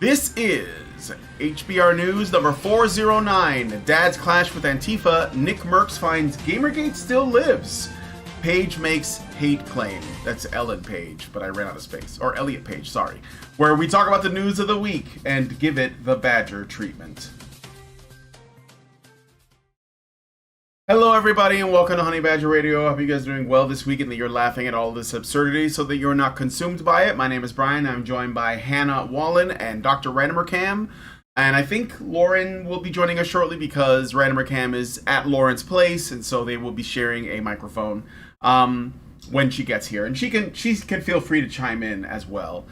This is HBR News number 409. Dads clash with Antifa. NICKMERCS finds Gamergate still lives. Page makes hate claim. That's Elliot Page, but I ran out of space. Or Elliot Page, sorry. Where we talk about the news of the week and give it the Badger treatment. Hello everybody and welcome to Honey Badger Radio. I hope you guys are doing well this week and that you're laughing at all this absurdity so that you're not consumed by it. My name is Brian. I'm joined by Hannah Wallen and Dr. Randomercam. And I think Lauren will be joining us shortly because Randomercam is at Lauren's place, and so they will be sharing a microphone when she gets here. And she can feel free to chime in as well.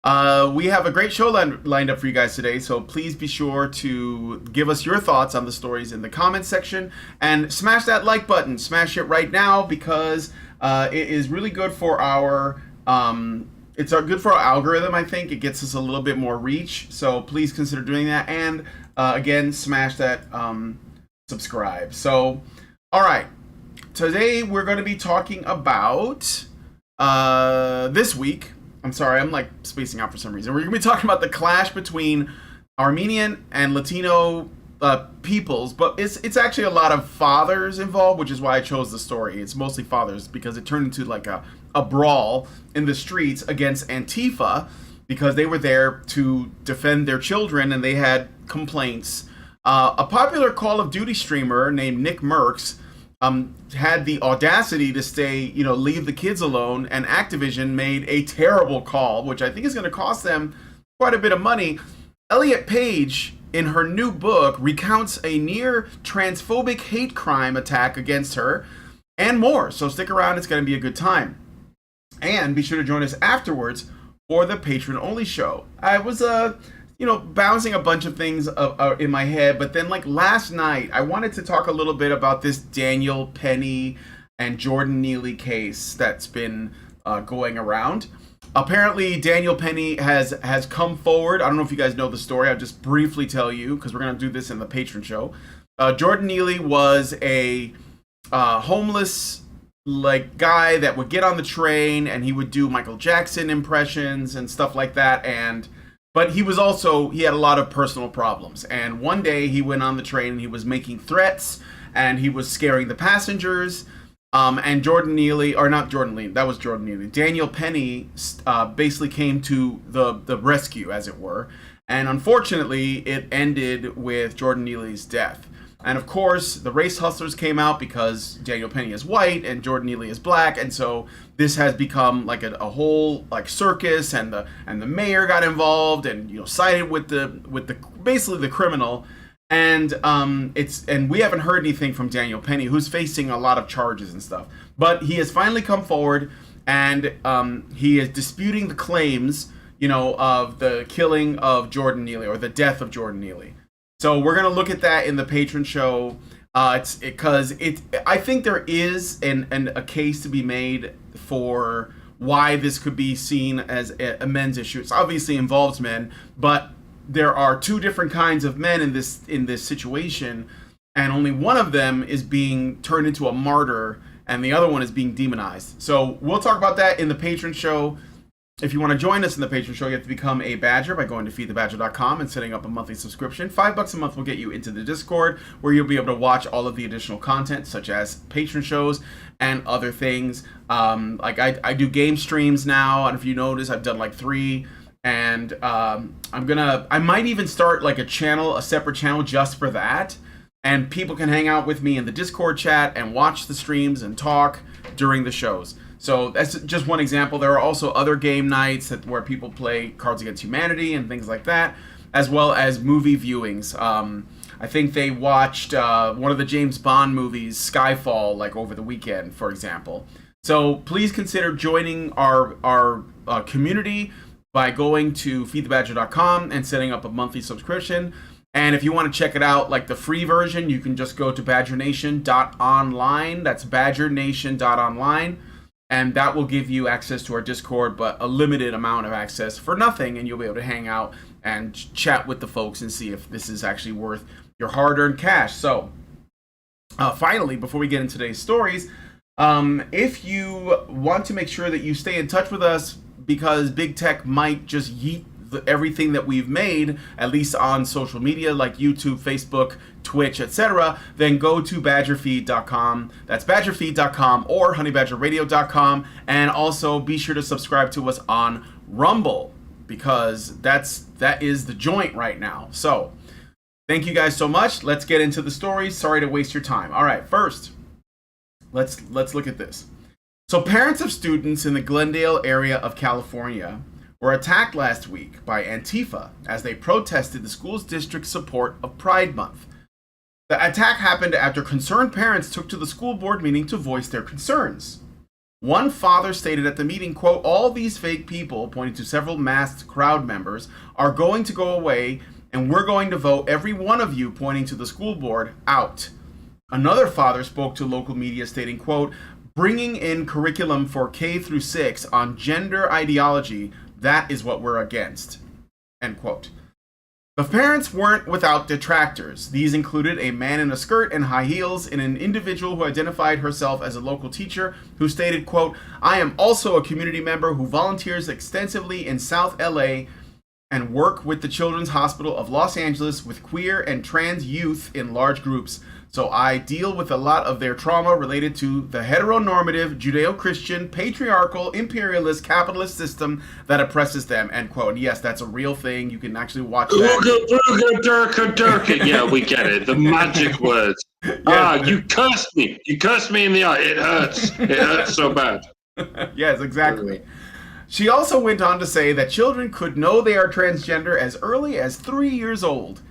We have a great show lined up for you guys today, so please be sure to give us your thoughts on the stories in the comments section and smash that like button. Smash it right now because it is really good for our good for our algorithm. I think it gets us a little bit more reach, so please consider doing that. And again, smash that subscribe. So, all right, today we're going to be talking about this week. I'm sorry, I'm like spacing out for some reason. We're going to be talking about the clash between Armenian and Latino peoples, but it's actually a lot of fathers involved, which is why I chose the story. It's mostly fathers because it turned into like a brawl in the streets against Antifa because they were there to defend their children and they had complaints. A popular Call of Duty streamer named NICKMERCS had the audacity to leave the kids alone, and Activision made a terrible call, which I think is going to cost them quite a bit of money. Elliot Page, in her new book, recounts a near transphobic hate crime attack against her, and more. So stick around, it's going to be a good time. And be sure to join us afterwards for the patron-only show. I was, bouncing a bunch of things in my head, but then like last night, I wanted to talk a little bit about this Daniel Penny and Jordan Neely case that's been going around. Apparently, Daniel Penny has come forward. I don't know if you guys know the story. I'll just briefly tell you because we're going to do this in the patron show. Jordan Neely was a homeless guy that would get on the train and he would do Michael Jackson impressions and stuff like that. But he had a lot of personal problems. And one day he went on the train and he was making threats and he was scaring the passengers. And Jordan Neely, or not Jordan Neely, that was Jordan Neely. Daniel Penny basically came to the rescue, as it were. And unfortunately, it ended with Jordan Neely's death. And of course, the race hustlers came out because Daniel Penny is white and Jordan Neely is black, and so this has become like a whole like circus. And the mayor got involved and sided with the basically the criminal. And we haven't heard anything from Daniel Penny, who's facing a lot of charges and stuff. But he has finally come forward and he is disputing the claims, of the killing of Jordan Neely or the death of Jordan Neely. So we're going to look at that in the patron show. I think there is a case to be made for why this could be seen as a men's issue. It obviously involves men, but there are two different kinds of men in this situation, and only one of them is being turned into a martyr, and the other one is being demonized. So we'll talk about that in the patron show. If you want to join us in the patron show, you have to become a Badger by going to feedthebadger.com and setting up a monthly subscription. $5 a month will get you into the Discord, where you'll be able to watch all of the additional content, such as patron shows and other things. I do game streams now, and if you notice, I've done like 3. And I might even start like a separate channel just for that. And people can hang out with me in the Discord chat and watch the streams and talk during the shows. So that's just one example. There are also other game nights where people play Cards Against Humanity and things like that, as well as movie viewings. I think they watched one of the James Bond movies, Skyfall, like over the weekend, for example. So please consider joining our community by going to feedthebadger.com and setting up a monthly subscription. And if you want to check it out, like the free version, you can just go to badgernation.online. That's badgernation.online. And that will give you access to our Discord, but a limited amount of access for nothing. And you'll be able to hang out and chat with the folks and see if this is actually worth your hard-earned cash. So finally, before we get into today's stories, if you want to make sure that you stay in touch with us because big tech might just yeet everything that we've made, at least on social media like YouTube, Facebook, Twitch, etc., then go to badgerfeed.com. That's badgerfeed.com or honeybadgerradio.com. And also be sure to subscribe to us on Rumble, because that is the joint right now. So thank you guys so much. Let's get into the story. Sorry to waste your time. All right, first, let's look at this. So parents of students in the Glendale area of California were attacked last week by Antifa as they protested the school's district's support of Pride Month. The attack happened after concerned parents took to the school board meeting to voice their concerns. One father stated at the meeting, quote, "All these fake people," pointing to several masked crowd members, "are going to go away, and we're going to vote every one of you," pointing to the school board, "out." Another father spoke to local media stating, quote, "Bringing in curriculum for K through 6 on gender ideology, that is what we're against," end quote. The parents weren't without detractors. These included a man in a skirt and high heels and an individual who identified herself as a local teacher who stated, quote, "I am also a community member who volunteers extensively in South LA and work with the Children's Hospital of Los Angeles with queer and trans youth in large groups. So I deal with a lot of their trauma related to the heteronormative, Judeo-Christian, patriarchal, imperialist, capitalist system that oppresses them," end quote. And yes, that's a real thing. You can actually watch that. Durka. Yeah, we get it. The magic words. Yes. You cursed me. You cursed me in the eye. It hurts. It hurts so bad. Yes, exactly. She also went on to say that children could know they are transgender as early as 3 years old.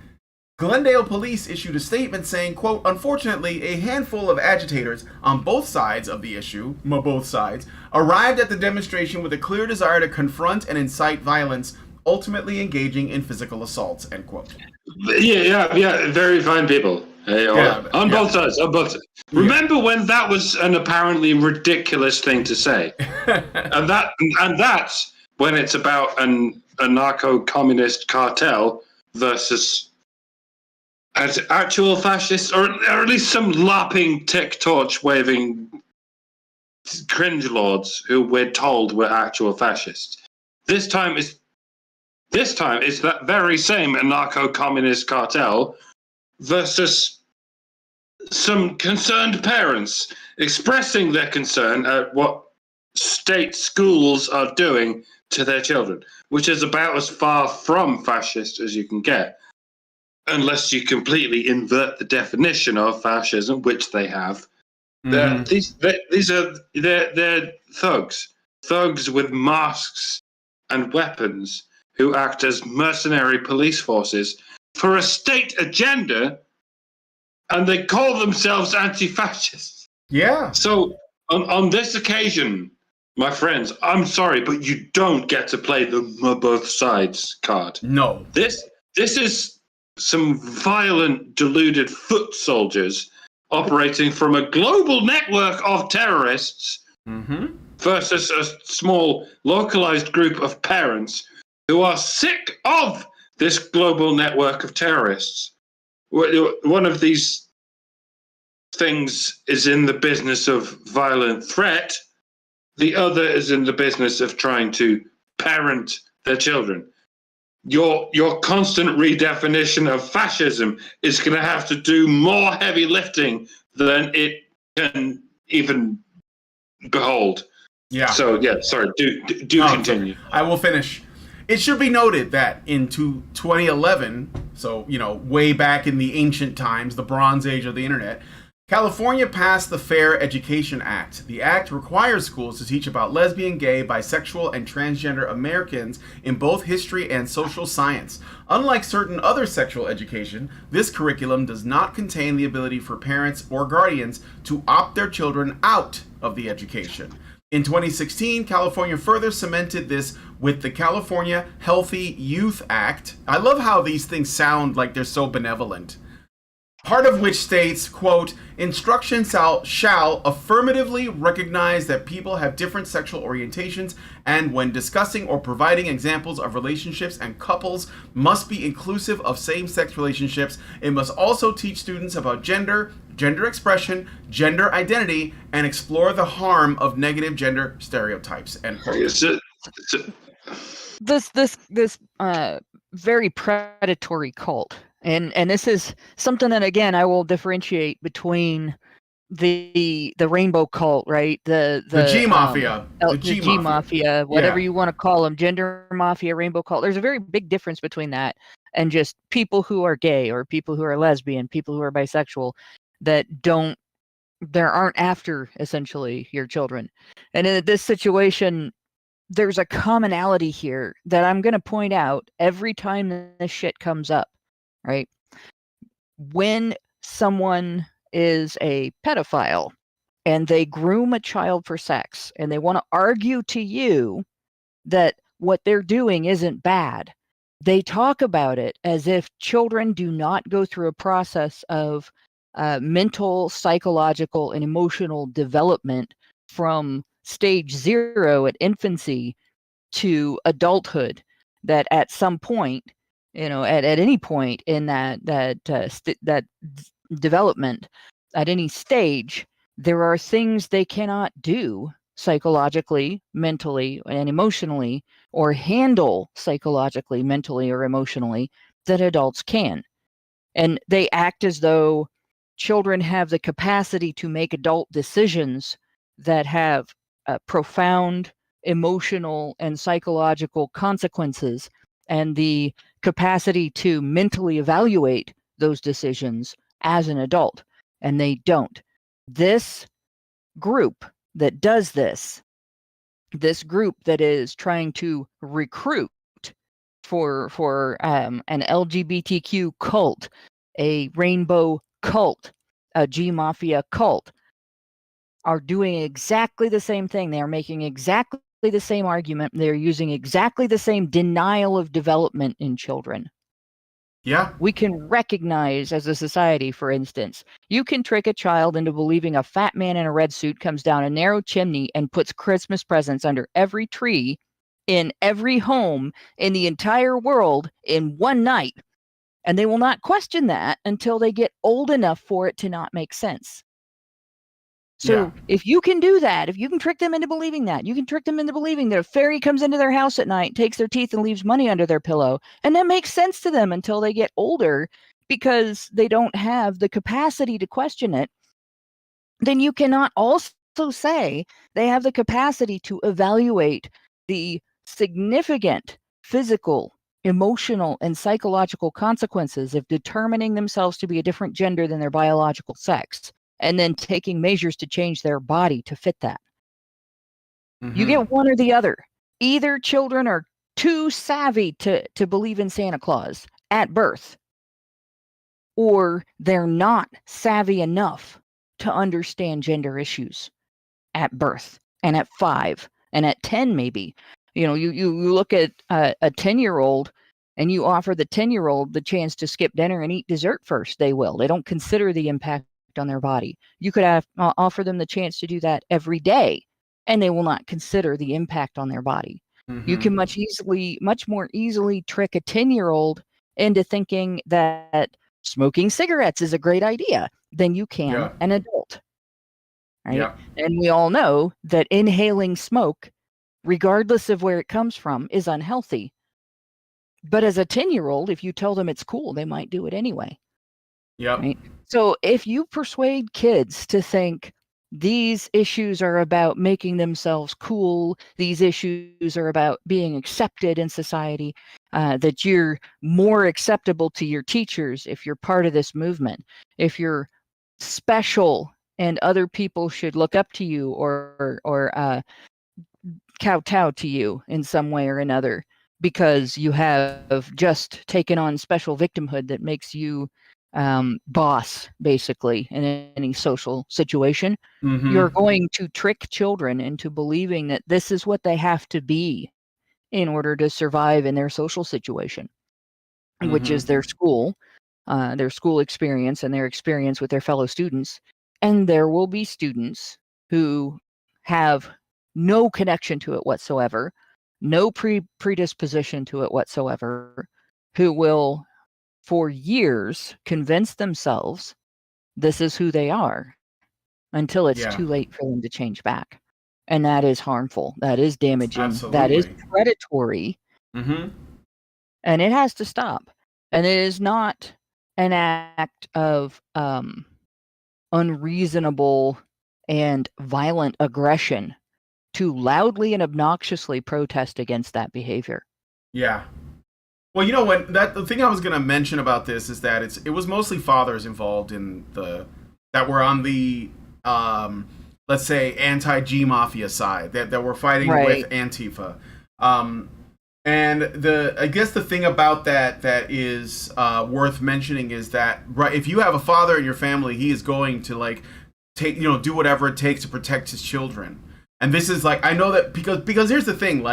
Glendale police issued a statement saying, quote, "Unfortunately, a handful of agitators on both sides of the issue, both sides, arrived at the demonstration with a clear desire to confront and incite violence, ultimately engaging in physical assaults," end quote. Yeah, very fine people. On both sides. Remember when that was an apparently ridiculous thing to say? and that's when it's about a narco-communist cartel versus as actual fascists, or at least some lapping, tick-torch waving cringe lords who we're told were actual fascists. This time it's that very same anarcho-communist cartel versus some concerned parents expressing their concern at what state schools are doing to their children, which is about as far from fascist as you can get. Unless you completely invert the definition of fascism, which they have. Mm-hmm. They're thugs with masks and weapons who act as mercenary police forces for a state agenda, and they call themselves anti-fascists. Yeah. So on this occasion, my friends, I'm sorry, but you don't get to play the both sides card. No. This is some violent, deluded foot soldiers operating from a global network of terrorists versus a small, localized group of parents who are sick of this global network of terrorists. One of these things is in the business of violent threat. The other is in the business of trying to parent their children. Your constant redefinition of fascism is going to have to do more heavy lifting than it can even behold. Yeah. So, sorry, do continue. I will finish. It should be noted that in 2011, so, way back in the ancient times, the Bronze Age of the internet, California passed the Fair Education Act. The act requires schools to teach about lesbian, gay, bisexual, and transgender Americans in both history and social science. Unlike certain other sexual education, this curriculum does not contain the ability for parents or guardians to opt their children out of the education. In 2016, California further cemented this with the California Healthy Youth Act. I love how these things sound like they're so benevolent. Part of which states, quote, "Instruction shall affirmatively recognize that people have different sexual orientations, and when discussing or providing examples of relationships and couples must be inclusive of same-sex relationships. It must also teach students about gender expression, gender identity, and explore the harm of negative gender stereotypes," end quote. this very predatory cult, and this is something that, again, I will differentiate between the rainbow cult, right? The G Mafia. The G Mafia, whatever you want to call them, gender mafia, rainbow cult. There's a very big difference between that and just people who are gay or people who are lesbian, people who are bisexual that aren't after essentially your children. And in this situation, there's a commonality here that I'm going to point out every time this shit comes up, right? When someone is a pedophile and they groom a child for sex and they want to argue to you that what they're doing isn't bad, they talk about it as if children do not go through a process of mental, psychological, and emotional development from stage 0 at infancy to adulthood, that at some point, at any point in that development, at any stage, there are things they cannot do psychologically, mentally, and emotionally, or handle psychologically, mentally, or emotionally that adults can. And they act as though children have the capacity to make adult decisions that have profound emotional and psychological consequences, and the capacity to mentally evaluate those decisions as an adult, and they don't. This group that does this group that is trying to recruit for an LGBTQ cult, a rainbow cult, a G Mafia cult, are doing exactly the same thing. They are making exactly the same argument. They're using exactly the same denial of development in children. Yeah. We can recognize as a society, for instance, you can trick a child into believing a fat man in a red suit comes down a narrow chimney and puts Christmas presents under every tree in every home in the entire world in one night. And they will not question that until they get old enough for it to not make sense. So if you can do that, if you can trick them into believing that, you can trick them into believing that a fairy comes into their house at night, takes their teeth, and leaves money under their pillow, and that makes sense to them until they get older because they don't have the capacity to question it, then you cannot also say they have the capacity to evaluate the significant physical, emotional, and psychological consequences of determining themselves to be a different gender than their biological sex, and then taking measures to change their body to fit that. Mm-hmm. You get one or the other. Either children are too savvy to believe in Santa Claus at birth, or they're not savvy enough to understand gender issues at birth, and at 5, and at 10 maybe. You look at a 10-year-old and you offer the 10-year-old the chance to skip dinner and eat dessert first, they will. They don't consider the impact on their body. You could offer them the chance to do that every day, and they will not consider the impact on their body. Mm-hmm. You can much more easily trick a 10-year-old into thinking that smoking cigarettes is a great idea than you can an adult. Right? Yeah. And we all know that inhaling smoke, regardless of where it comes from, is unhealthy. But as a 10-year-old, if you tell them it's cool, they might do it anyway. Yep. Right? So if you persuade kids to think these issues are about making themselves cool, these issues are about being accepted in society, that you're more acceptable to your teachers if you're part of this movement, if you're special and other people should look up to you or kowtow to you in some way or another because you have just taken on special victimhood that makes you boss, basically, in any social situation. Mm-hmm. You're going to trick children into believing that this is what they have to be in order to survive in their social situation, mm-hmm. which is their school experience and their experience with their fellow students. And there will be students who have no connection to it whatsoever, no predisposition to it whatsoever, who will for years convince themselves this is who they are until it's too late for them to change back. And that is harmful. That is damaging. Absolutely. That is predatory. Mm-hmm. And it has to stop. And it is not an act of unreasonable and violent aggression to loudly and obnoxiously protest against that behavior. Yeah. Well, the thing I was going to mention about this is that it was mostly fathers involved in that were on the let's say anti-G Mafia side that were fighting with Antifa. And I guess the thing about that is worth mentioning is that if you have a father in your family, he is going to do whatever it takes to protect his children. And this is I know that because here's the thing,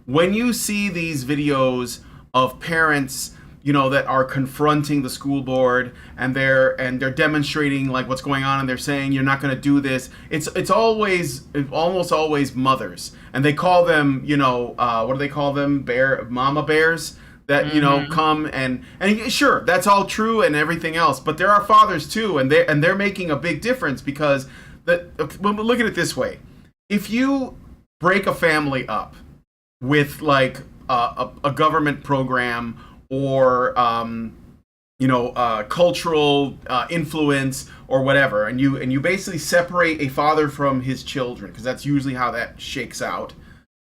when you see these videos of parents, that are confronting the school board and they're demonstrating what's going on, and they're saying you're not going to do this. It's almost always mothers, and they call them what do they call them, mama bears that come and sure, that's all true and everything else, but there are fathers too, and they're making a big difference because look at it this way: if you break a family up with a government program or cultural influence or whatever, and you basically separate a father from his children, because that's usually how that shakes out,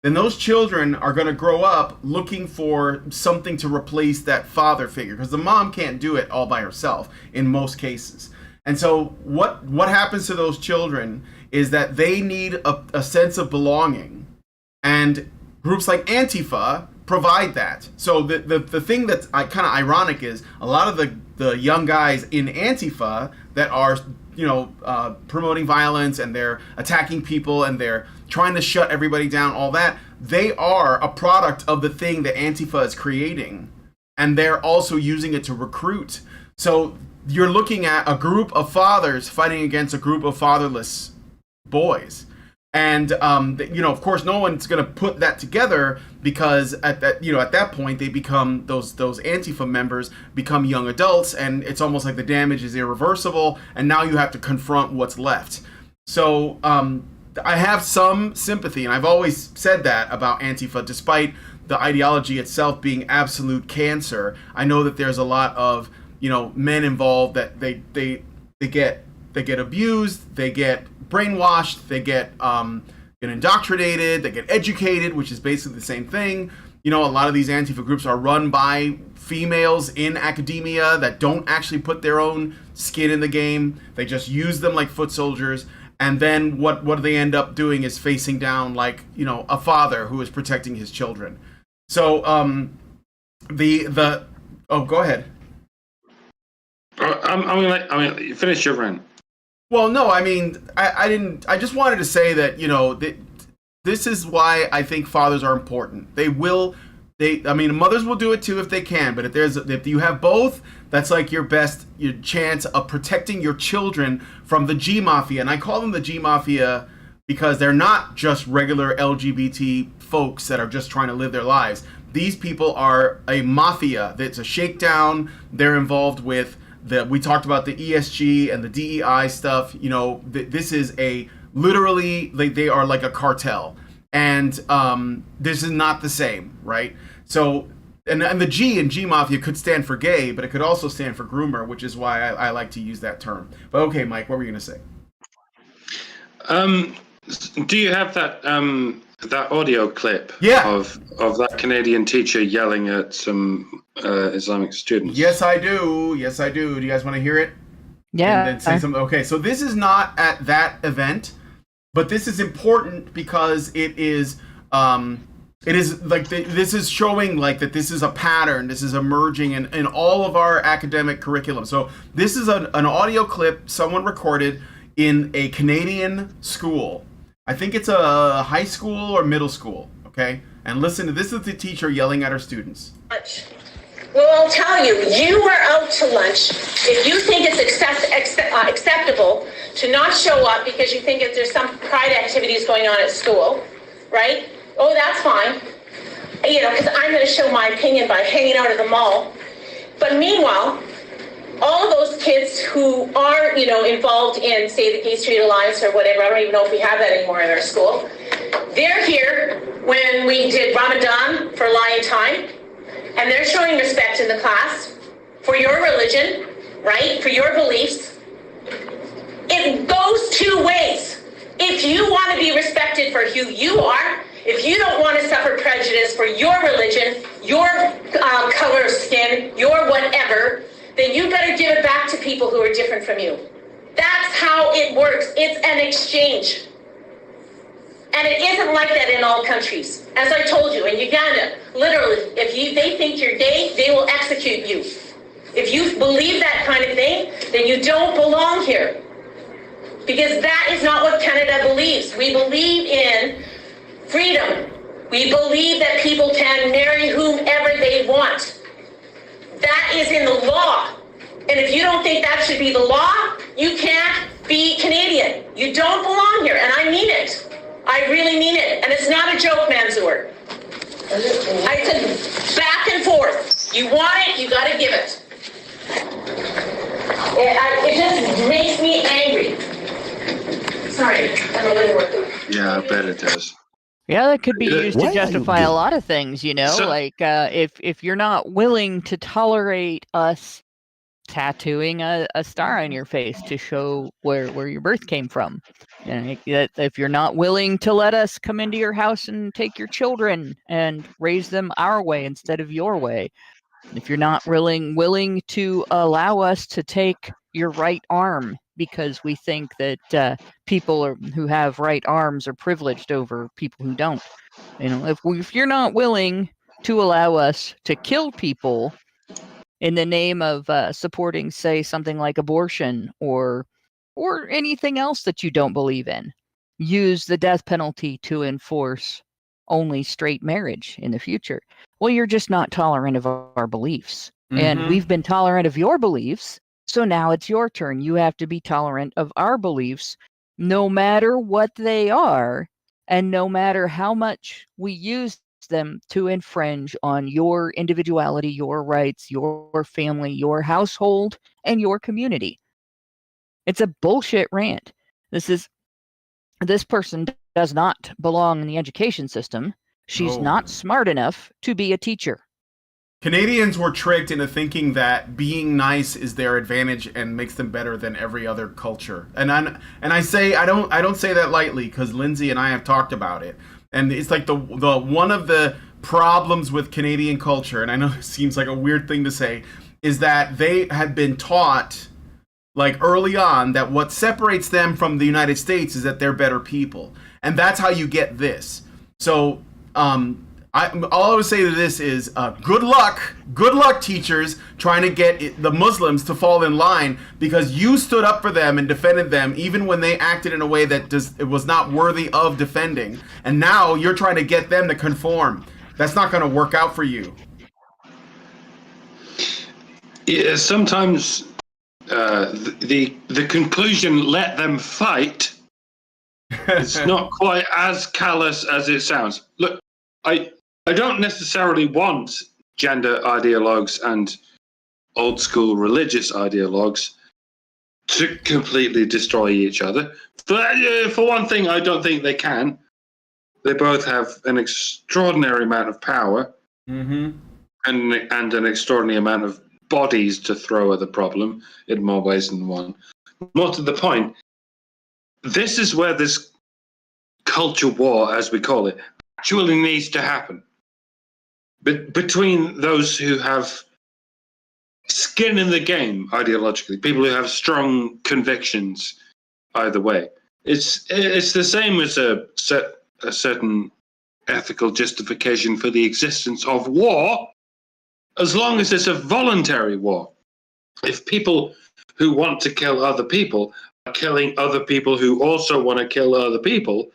then those children are going to grow up looking for something to replace that father figure, because the mom can't do it all by herself in most cases. And so what happens to those children is that they need a sense of belonging, and groups like Antifa provide that. So the thing that's kind of ironic is a lot of the young guys in Antifa that are promoting violence, and they're attacking people, and they're trying to shut everybody down, all that, they are a product of the thing that Antifa is creating, and they're also using it to recruit. So you're looking at a group of fathers fighting against a group of fatherless boys. And of course, no one's going to put that together, because at that point they become those Antifa members become young adults, and it's almost like the damage is irreversible, and now you have to confront what's left. So I have some sympathy, and I've always said that about Antifa, despite the ideology itself being absolute cancer. I know that there's a lot of men involved that they get abused, they get brainwashed, they get indoctrinated, they get educated, which is basically the same thing. A lot of these Antifa groups are run by females in academia that don't actually put their own skin in the game. They just use them like foot soldiers. And then what do they end up doing is facing down a father who is protecting his children. So go ahead. You finish your rant. Well, no, I mean, I didn't. I just wanted to say that this is why I think fathers are important. Mothers will do it too if they can. But if you have both, that's your chance of protecting your children from the G Mafia. And I call them the G Mafia because they're not just regular LGBT folks that are just trying to live their lives. These people are a mafia. That's a shakedown. They're involved with we talked about the ESG and the DEI stuff. This is literally they are like a cartel, and this is not the same, right? So, and the G in G Mafia could stand for gay, but it could also stand for groomer, which is why I like to use that term. But okay, Mike, what were you gonna say? Do you have that audio clip of that Canadian teacher yelling at some Islamic students? Yes, I do. Do you guys want to hear it? Yeah. And then say something. Okay, so this is not at that event, but this is important because it is this is showing that this is a pattern. This is emerging in all of our academic curriculum. So this is an audio clip someone recorded in a Canadian school. I think it's a high school or middle school, okay? And listen to this is the teacher yelling at her students. Well, I'll tell you, you are out to lunch. If you think it's acceptable to not show up because you think that there's some pride activities going on at school, right? Oh, that's fine. Because I'm going to show my opinion by hanging out at the mall. But meanwhile, all of those kids who are, involved in, say, the Gay Street Alliance or whatever, I don't even know if we have that anymore in our school, They're here when we did Ramadan for Lion Time, and they're showing respect in the class for your religion, right? For your beliefs. It goes two ways. If you want to be respected for who you are, if you don't want to suffer prejudice for your religion, your color of skin, your whatever, then you better give it back to people who are different from you. That's how it works. It's an exchange. And it isn't like that in all countries. As I told you, in Uganda, literally, if they think you're gay, they will execute you. If you believe that kind of thing, then you don't belong here. Because that is not what Canada believes. We believe in freedom. We believe that people can marry whomever they want. That is in the law. And if you don't think that should be the law, you can't be Canadian. You don't belong here, and I mean it. I really mean it. And it's not a joke, Mansour. It's a back and forth. You want it, you got to give it. It just makes me angry. Sorry, I'm a little worked. Yeah, I bet it does. Yeah, that could be used to Why are justify you a lot of things, you know, So- like if you're not willing to tolerate us tattooing a star on your face to show where your birth came from, and if you're not willing to let us come into your house and take your children and raise them our way instead of your way, if you're not willing to allow us to take your right arm because we think that people who have right arms are privileged over people who don't. You know, if you're not willing to allow us to kill people in the name of supporting, say, something like abortion or anything else that you don't believe in, use the death penalty to enforce only straight marriage in the future. Well, you're just not tolerant of our beliefs. And we've been tolerant of your beliefs, so now it's your turn. You have to be tolerant of our beliefs, no matter what they are, and no matter how much we use them to infringe on your individuality, your rights, your family, your household, and your community. It's a bullshit rant. This person does not belong in the education system. She's No. not smart enough to be a teacher. Canadians were tricked into thinking that being nice is their advantage and makes them better than every other culture. And I say I don't say that lightly, because Lindsay and I have talked about it. And it's like the one of the problems with Canadian culture, and I know it seems like a weird thing to say, is that they had been taught like early on that what separates them from the United States is that they're better people. And that's how you get this. So all I would say to this is good luck teachers trying to get the Muslims to fall in line, because you stood up for them and defended them even when they acted in a way that it was not worthy of defending, and now you're trying to get them to conform. That's not going to work out for you. Yeah, sometimes the conclusion, let them fight, it's not quite as callous as it sounds. Look, I don't necessarily want gender ideologues and old school religious ideologues to completely destroy each other. For one thing, I don't think they can. They both have an extraordinary amount of power and an extraordinary amount of bodies to throw at the problem in more ways than one. More to the point, this is where this culture war, as we call it, actually needs to happen. But between those who have skin in the game ideologically, people who have strong convictions either way, it's the same as a certain ethical justification for the existence of war, as long as it's a voluntary war. If people who want to kill other people are killing other people who also want to kill other people,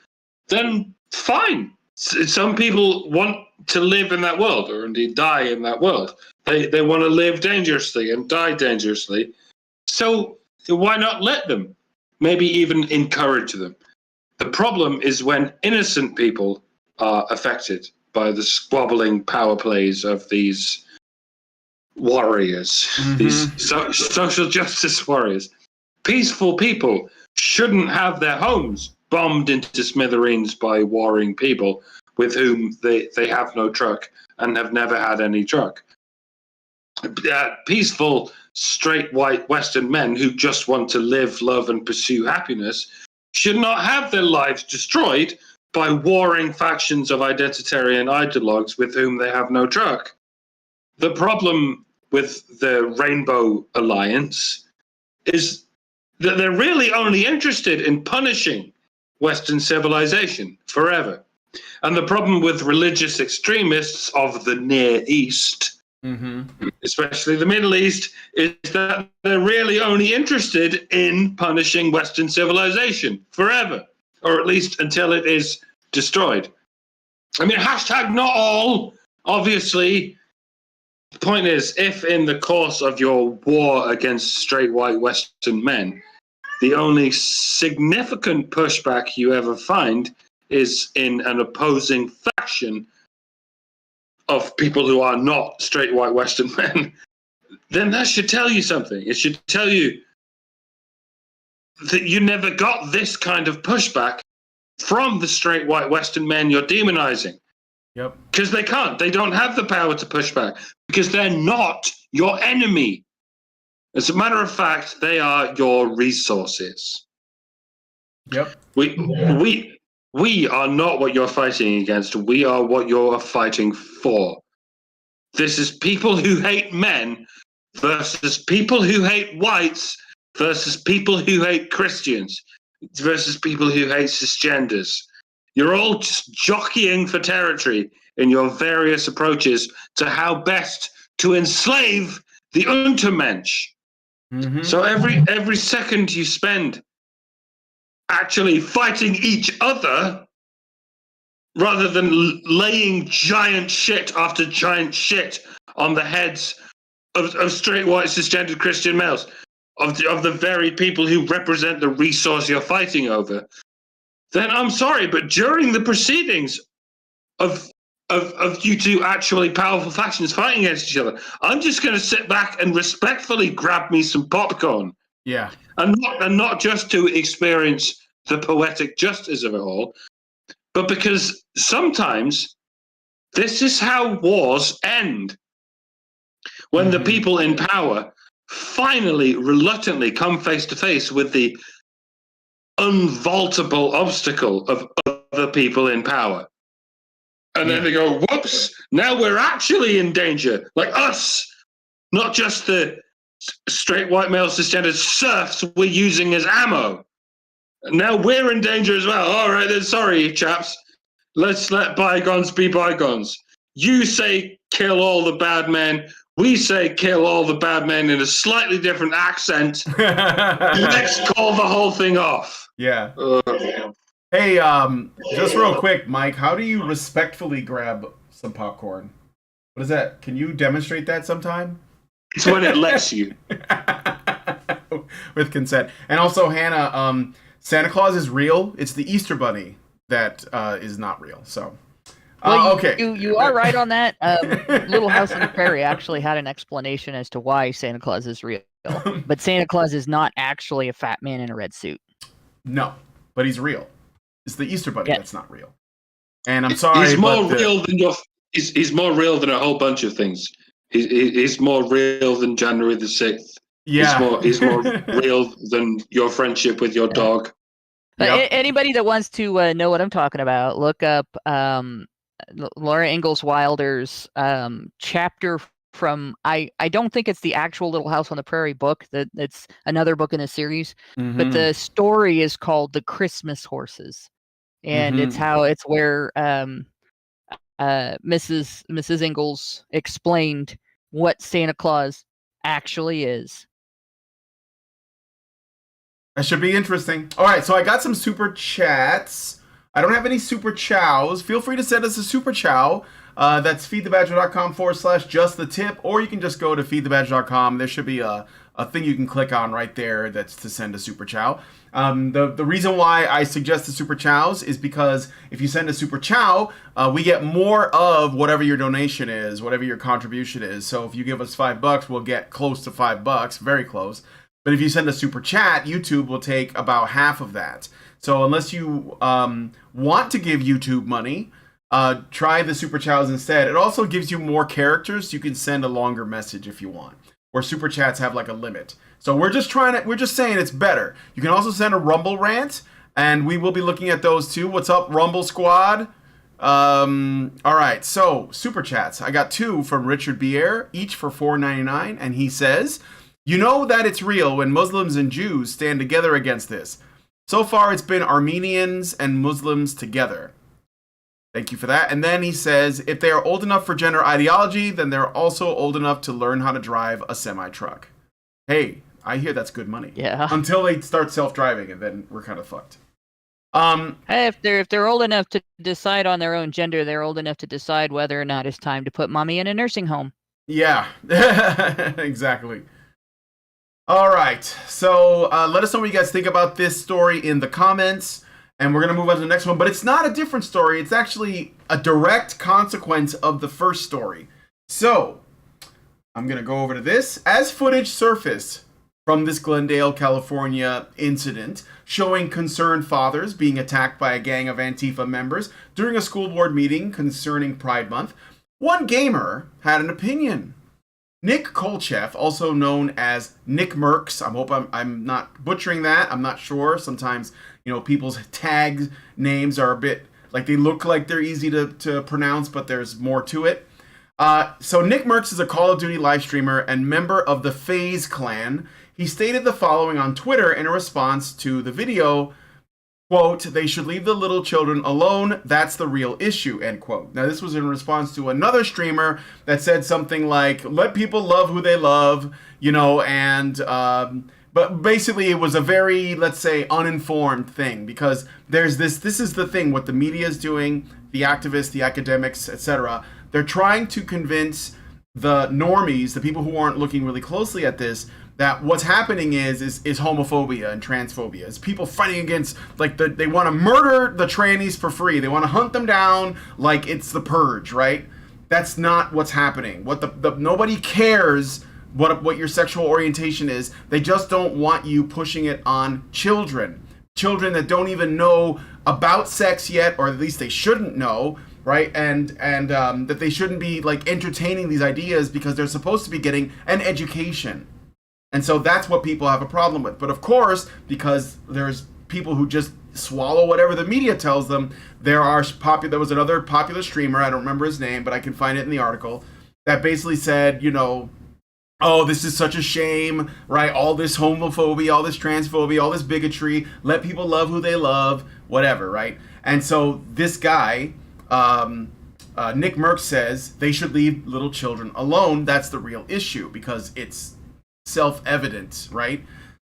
then fine. Some people want to live in that world, or indeed die in that world. They want to live dangerously and die dangerously. So why not let them? Maybe even encourage them. The problem is when innocent people are affected by the squabbling power plays of these warriors, these social justice warriors. Peaceful people shouldn't have their homes bombed into smithereens by warring people with whom they have no truck and have never had any truck. Peaceful, straight, white Western men who just want to live, love, and pursue happiness should not have their lives destroyed by warring factions of identitarian ideologues with whom they have no truck. The problem with the Rainbow Alliance is that they're really only interested in punishing Western civilization forever. And the problem with religious extremists of the Near East, especially the Middle East, is that they're really only interested in punishing Western civilization forever, or at least until it is destroyed. I mean, hashtag not all, obviously. The point is, if in the course of your war against straight white Western men, the only significant pushback you ever find is in an opposing faction of people who are not straight white Western men, then that should tell you something. It should tell you that you never got this kind of pushback from the straight white Western men you're demonizing. Yep. Because they can't. They don't have the power to push back because they're not your enemy. As a matter of fact, they are your resources. Yep. We are not what you're fighting against. We are what you're fighting for. This is people who hate men versus people who hate whites versus people who hate Christians versus people who hate cisgenders. You're all just jockeying for territory in your various approaches to how best to enslave the Untermensch. So every second you spend actually fighting each other rather than laying giant shit after giant shit on the heads of straight white cisgendered Christian males, of the very people who represent the resource you're fighting over, then I'm sorry, but during the proceedings of you two actually powerful factions fighting against each other, I'm just going to sit back and respectfully grab me some popcorn. Yeah. And not just to experience the poetic justice of it all, but because sometimes this is how wars end. When the people in power finally, reluctantly come face to face with the unvaultable obstacle of other people in power. And then they go, whoops, now we're actually in danger. Like us, not just the straight white male cisgendered serfs we're using as ammo. Now we're in danger as well. All right, then, sorry, chaps. Let's let bygones be bygones. You say kill all the bad men. We say kill all the bad men in a slightly different accent. Let's call the whole thing off. Yeah. Hey, just real quick, Mike, how do you respectfully grab some popcorn? What is that? Can you demonstrate that sometime? It's when it lets you. With consent. And also, Hannah, Santa Claus is real. It's the Easter Bunny that is not real. So, okay. You are right on that. Little House on the Prairie actually had an explanation as to why Santa Claus is real. But Santa Claus is not actually a fat man in a red suit. No, but he's real. It's the Easter Bunny that's not real. And I'm sorry, he's more real than he's more real than a whole bunch of things. He's more real than January the 6th. Yeah. He's more real than your friendship with your dog. Anybody that wants to know what I'm talking about, look up Laura Ingalls Wilder's chapter from, I don't think it's the actual Little House on the Prairie book. It's another book in a series. But the story is called The Christmas Horses. And it's where Mrs. Ingalls explained what Santa Claus actually is. That should be interesting. All right, so I got some super chats. I don't have any super chows. Feel free to send us a super chow. That's feedthebadger.com/just the tip, or you can just go to feedthebadger.com. There should be a thing you can click on right there that's to send a super chow. The reason why I suggest the super chows is because if you send a super chow, we get more of whatever your donation is, whatever your contribution is. So if you give us $5, we'll get close to $5, very close. But if you send a super chat, YouTube will take about half of that. So unless you want to give YouTube money, try the Super Chats instead. It also gives you more characters. So you can send a longer message if you want, where Super Chats have like a limit. So we're just saying it's better. You can also send a Rumble rant, and we will be looking at those too. What's up, Rumble Squad? All right, so Super Chats. I got 2 from Richard Bier, each for $4.99, and he says, "You know that it's real when Muslims and Jews stand together against this. So far, it's been Armenians and Muslims together." Thank you for that. And then he says, "If they are old enough for gender ideology, then they're also old enough to learn how to drive a semi-truck." Hey, I hear that's good money. Yeah. Until they start self-driving, and then we're kind of fucked. Hey, if they're old enough to decide on their own gender, they're old enough to decide whether or not it's time to put mommy in a nursing home. Yeah, exactly. All right, so let us know what you guys think about this story in the comments, and we're going to move on to the next one. But it's not a different story. It's actually a direct consequence of the first story. So I'm going to go over to this. As footage surfaced from this Glendale, California incident showing concerned fathers being attacked by a gang of Antifa members during a school board meeting concerning Pride Month, one gamer had an opinion. Nick Kolcheff, also known as NICKMERCS, I hope I'm not butchering that. I'm not sure. Sometimes, people's tag names are a bit, like they look like they're easy to pronounce, but there's more to it. So NICKMERCS is a Call of Duty live streamer and member of the FaZe clan. He stated the following on Twitter in a response to the video, quote, "They should leave the little children alone. That's the real issue," end quote. Now, this was in response to another streamer that said something like, "Let people love who they love," but basically it was a very, let's say, uninformed thing, because this is the thing, what the media is doing, the activists, the academics, etc. They're trying to convince the normies, the people who aren't looking really closely at this, that what's happening is homophobia and transphobia. It's people fighting against, they want to murder the trannies for free. They want to hunt them down like it's the purge, right? That's not what's happening. Nobody cares what your sexual orientation is. They just don't want you pushing it on children that don't even know about sex yet, or at least they shouldn't know, right? And that they shouldn't be entertaining these ideas because they're supposed to be getting an education. And so that's what people have a problem with. But of course, because there's people who just swallow whatever the media tells them, there was another popular streamer, I don't remember his name, but I can find it in the article, that basically said, "Oh, this is such a shame, right? All this homophobia, all this transphobia, all this bigotry, let people love who they love," whatever, right? And so this guy, NICKMERCS, says they should leave little children alone. That's the real issue, because it's self-evident, right?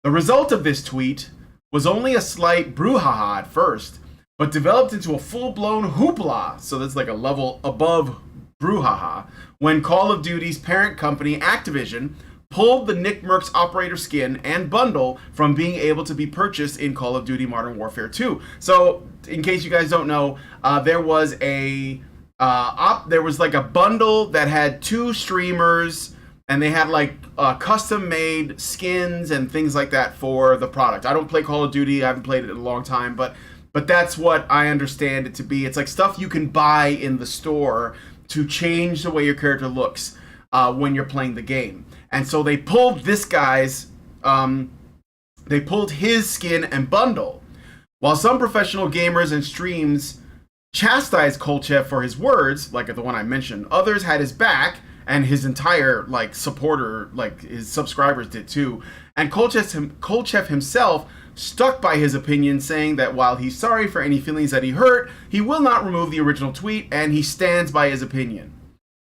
The result of this tweet was only a slight brouhaha at first, but developed into a full-blown hoopla, so that's like a level above brouhaha, when Call of Duty's parent company, Activision, pulled the NICKMERCS operator skin and bundle from being able to be purchased in Call of Duty Modern Warfare 2. So, in case you guys don't know, there was a bundle that had 2 streamers, and they had custom-made skins and things like that for the product. I don't play Call of Duty. I haven't played it in a long time, but that's what I understand it to be. It's like stuff you can buy in the store to change the way your character looks when you're playing the game. And so they pulled this guy's, they pulled his skin and bundle. While some professional gamers and streams chastised Kolcheff for his words, like the one I mentioned, others had his back, and his entire supporter, his subscribers did too. And Kolcheff himself stuck by his opinion, saying that while he's sorry for any feelings that he hurt, he will not remove the original tweet, and he stands by his opinion.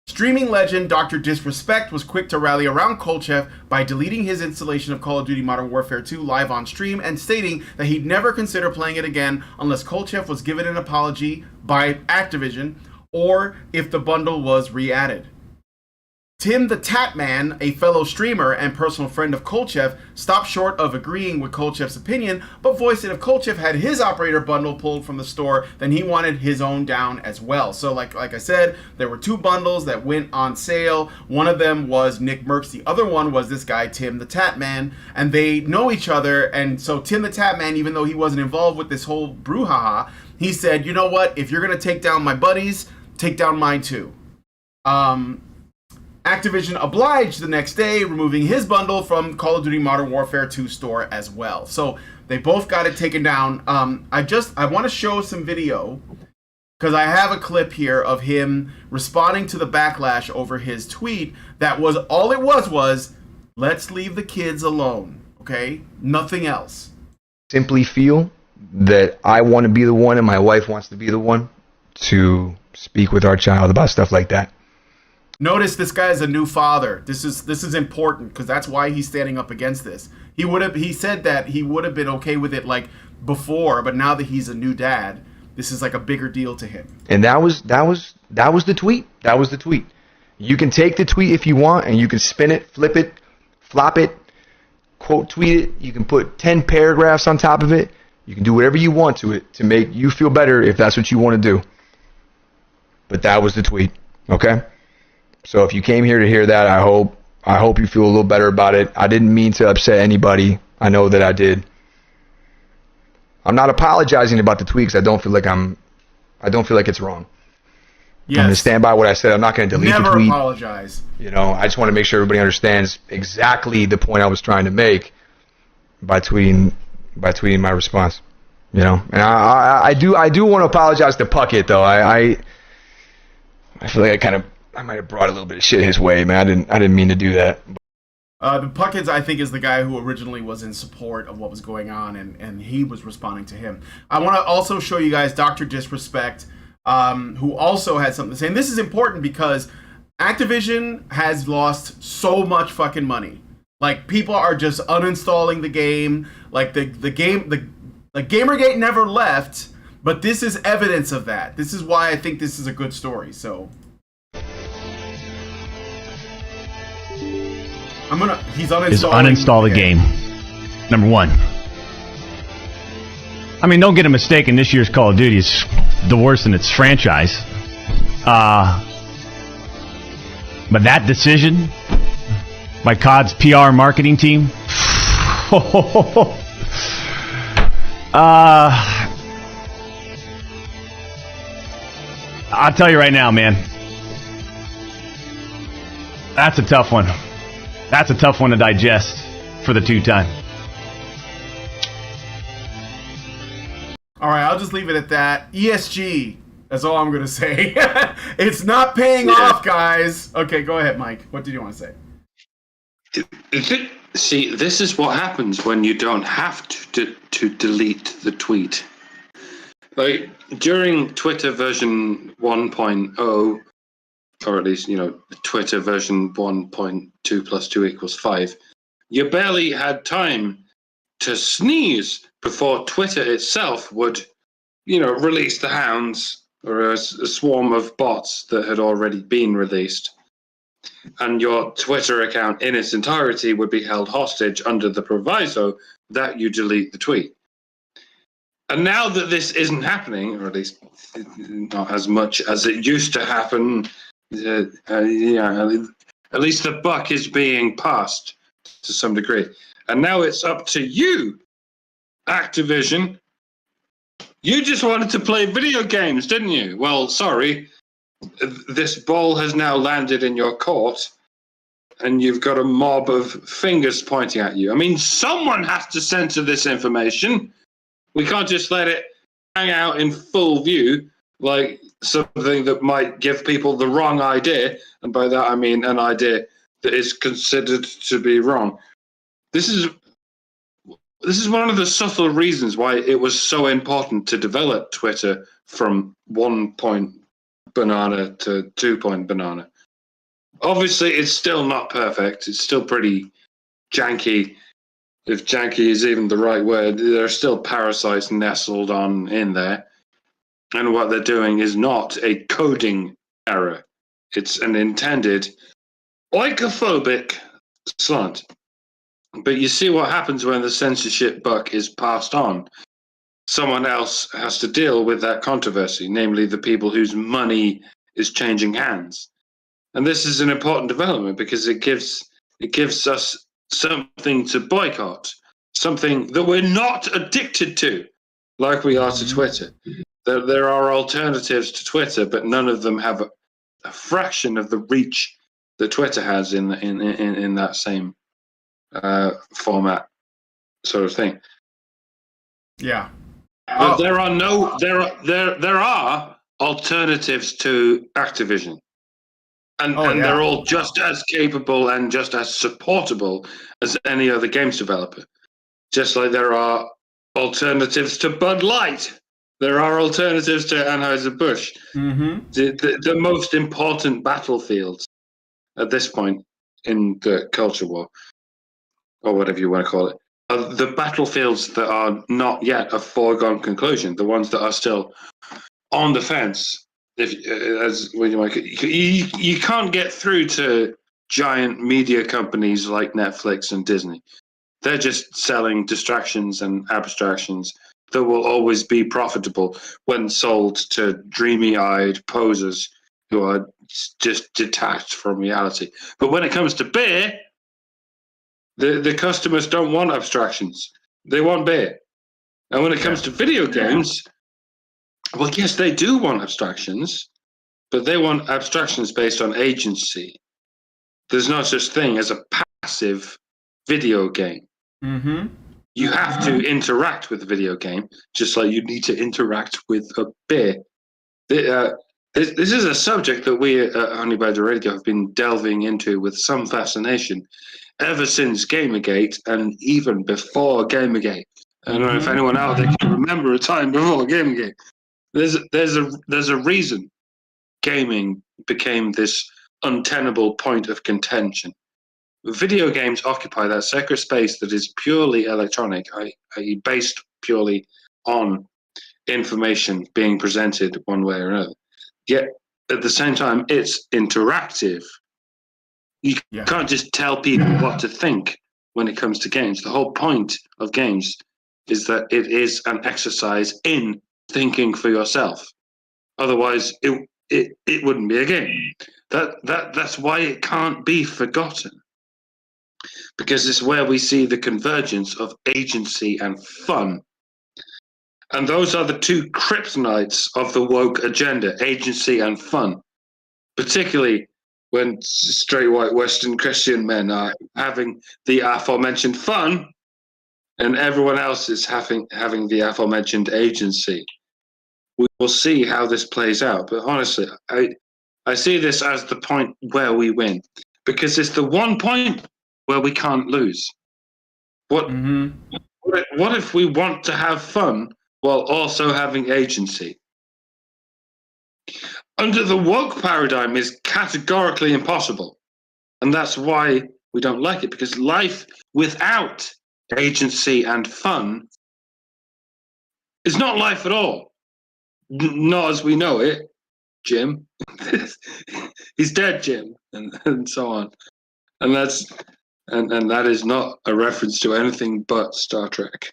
Streaming legend Dr. Disrespect was quick to rally around Kolcheff by deleting his installation of Call of Duty Modern Warfare 2 live on stream and stating that he'd never consider playing it again unless Kolcheff was given an apology by Activision or if the bundle was re-added. Tim the Tatman, a fellow streamer and personal friend of Kolchev, stopped short of agreeing with Kolchev's opinion, but voiced that if Kolchev had his operator bundle pulled from the store, then he wanted his own down as well. So like I said, there were 2 bundles that went on sale. One of them was NICKMERCS, the other one was this guy Tim the Tatman, and they know each other. And so Tim the Tatman, even though he wasn't involved with this whole brouhaha, he said, you know what, if you're gonna take down my buddies, take down mine too. Activision obliged the next day, removing his bundle from Call of Duty Modern Warfare 2 store as well. So they both got it taken down. I want to show some video because I have a clip here of him responding to the backlash over his tweet. That was all it was let's leave the kids alone. Okay, nothing else. Simply feel that I want to be the one and my wife wants to be the one to speak with our child about stuff like that. Notice this guy is a new father. This is important because that's why he's standing up against this. He said that he would have been okay with it like before, but now that he's a new dad, this is like a bigger deal to him. And that was the tweet. That was the tweet. You can take the tweet if you want and you can spin it, flip it, flop it, quote tweet it. You can put 10 paragraphs on top of it. You can do whatever you want to it to make you feel better if that's what you want to do. But that was the tweet. Okay? So if you came here to hear that, I hope you feel a little better about it. I didn't mean to upset anybody. I know that I did. I'm not apologizing about the tweet because I don't feel like it's wrong. Yes. I'm going to stand by what I said. I'm not going to delete the tweet. Never apologize. You know, I just want to make sure everybody understands exactly the point I was trying to make by tweeting my response. You know, and I do want to apologize to Puckett though. I feel like I might have brought a little bit of shit his way, man. I didn't mean to do that. The Puckett, I think, is the guy who originally was in support of what was going on, and he was responding to him. I want to also show you guys Dr. Disrespect, who also had something to say. And this is important because Activision has lost so much fucking money. Like, people are just uninstalling the game. Like, the Gamergate never left, but this is evidence of that. This is why I think this is a good story, so... He's uninstall the game. Number 1. I mean, don't get a mistaken. This year's Call of Duty is the worst in its franchise. But that decision by COD's PR marketing team. I'll tell you right now, man. That's a tough one. That's a tough one to digest for the 2-time. All right, I'll just leave it at that. ESG, that's all I'm going to say. It's not paying off, guys. Okay, go ahead, Mike. What did you want to say? See, this is what happens when you don't have to delete the tweet. Like, during Twitter version 1.0, or at least, you know, Twitter version 1.2 plus 2 equals 5, you barely had time to sneeze before Twitter itself would, you know, release the hounds or a swarm of bots that had already been released. And your Twitter account in its entirety would be held hostage under the proviso that you delete the tweet. And now that this isn't happening, or at least not as much as it used to happen, at least the buck is being passed to some degree. And now it's up to you, Activision. You just wanted to play video games, didn't you? Well, sorry. This ball has now landed in your court, and you've got a mob of fingers pointing at you. I mean, someone has to censor this information. We can't just let it hang out in full view like something that might give people the wrong idea. And by that, I mean an idea that is considered to be wrong. This is one of the subtle reasons why it was so important to develop Twitter from 1-point banana to 2-point banana. Obviously, it's still not perfect. It's still pretty janky. If janky is even the right word, there are still parasites nestled on in there. And what they're doing is not a coding error. It's an intended oikophobic slant. But you see what happens when the censorship buck is passed on. Someone else has to deal with that controversy, namely the people whose money is changing hands. And this is an important development because it gives us something to boycott, something that we're not addicted to, like we are to Twitter. There are alternatives to Twitter, but none of them have a fraction of the reach that Twitter has in that same format, sort of thing. Yeah. But there are alternatives to Activision. And they're all just as capable and just as supportable as any other games developer. Just like there are alternatives to Bud Light. There are alternatives to Anheuser-Busch. Mm-hmm. The most important battlefields at this point in the culture war, or whatever you want to call it, are the battlefields that are not yet a foregone conclusion, the ones that are still on the fence. You can't get through to giant media companies like Netflix and Disney. They're just selling distractions and abstractions that will always be profitable when sold to dreamy-eyed posers who are just detached from reality. But when it comes to beer, the customers don't want abstractions. They want beer. And when it comes to video games, well, yes, they do want abstractions, but they want abstractions based on agency. There's no such thing as a passive video game. Mm-hmm. You have to interact with the video game, just like you need to interact with a beer. This is a subject that we at Honey Badger Radio have been delving into with some fascination ever since Gamergate and even before Gamergate. I don't know if anyone out there can remember a time before Gamergate. There's a reason gaming became this untenable point of contention. Video games occupy that sacred space that is purely electronic, i.e. based purely on information being presented one way or another. Yet, at the same time, it's interactive. You can't just tell people what to think when it comes to games. The whole point of games is that it is an exercise in thinking for yourself. Otherwise, it wouldn't be a game. That's why it can't be forgotten. Because it's where we see the convergence of agency and fun. And those are the two kryptonites of the woke agenda, agency and fun. Particularly when straight white Western Christian men are having the aforementioned fun and everyone else is having the aforementioned agency. We will see how this plays out. But honestly, I see this as the point where we win. Because it's the one point where we can't lose. What if we want to have fun while also having agency? Under the woke paradigm is categorically impossible. And that's why we don't like it, because life without agency and fun is not life at all. Not as we know it, Jim. He's dead, Jim, and so on. And that is not a reference to anything but Star Trek.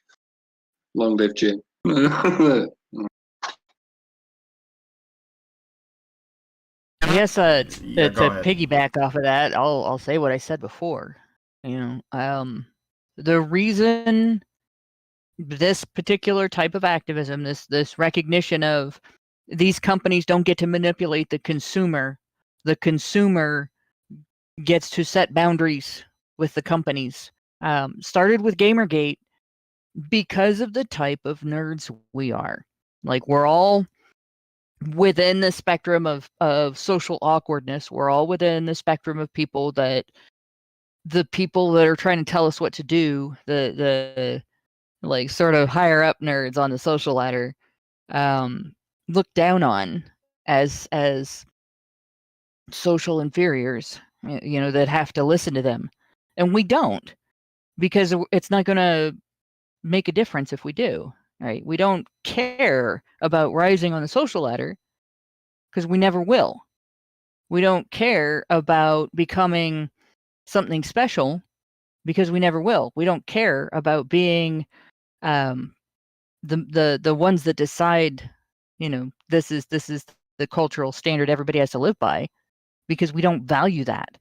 Long live Jim. Yes, to piggyback off of that, I'll say what I said before. The reason this particular type of activism, this recognition of these companies don't get to manipulate the consumer gets to set boundaries with the companies, started with Gamergate because of the type of nerds we are. Like, we're all within the spectrum of social awkwardness. We're all within the spectrum of people that the people that are trying to tell us what to do, the like sort of higher up nerds on the social ladder, look down on as social inferiors, that have to listen to them. And we don't, because it's not going to make a difference if we do, right? We don't care about rising on the social ladder because we never will. We don't care about becoming something special because we never will. We don't care about being the ones that decide, this is the cultural standard everybody has to live by, because we don't value that.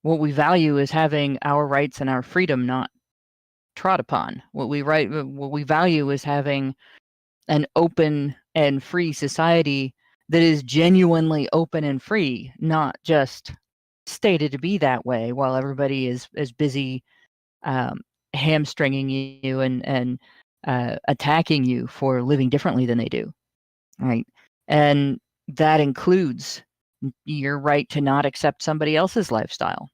What we value is having our rights and our freedom not trod upon. What we value is having an open and free society that is genuinely open and free, not just stated to be that way while everybody is busy hamstringing you and attacking you for living differently than they do, right? And that includes your right to not accept somebody else's lifestyle,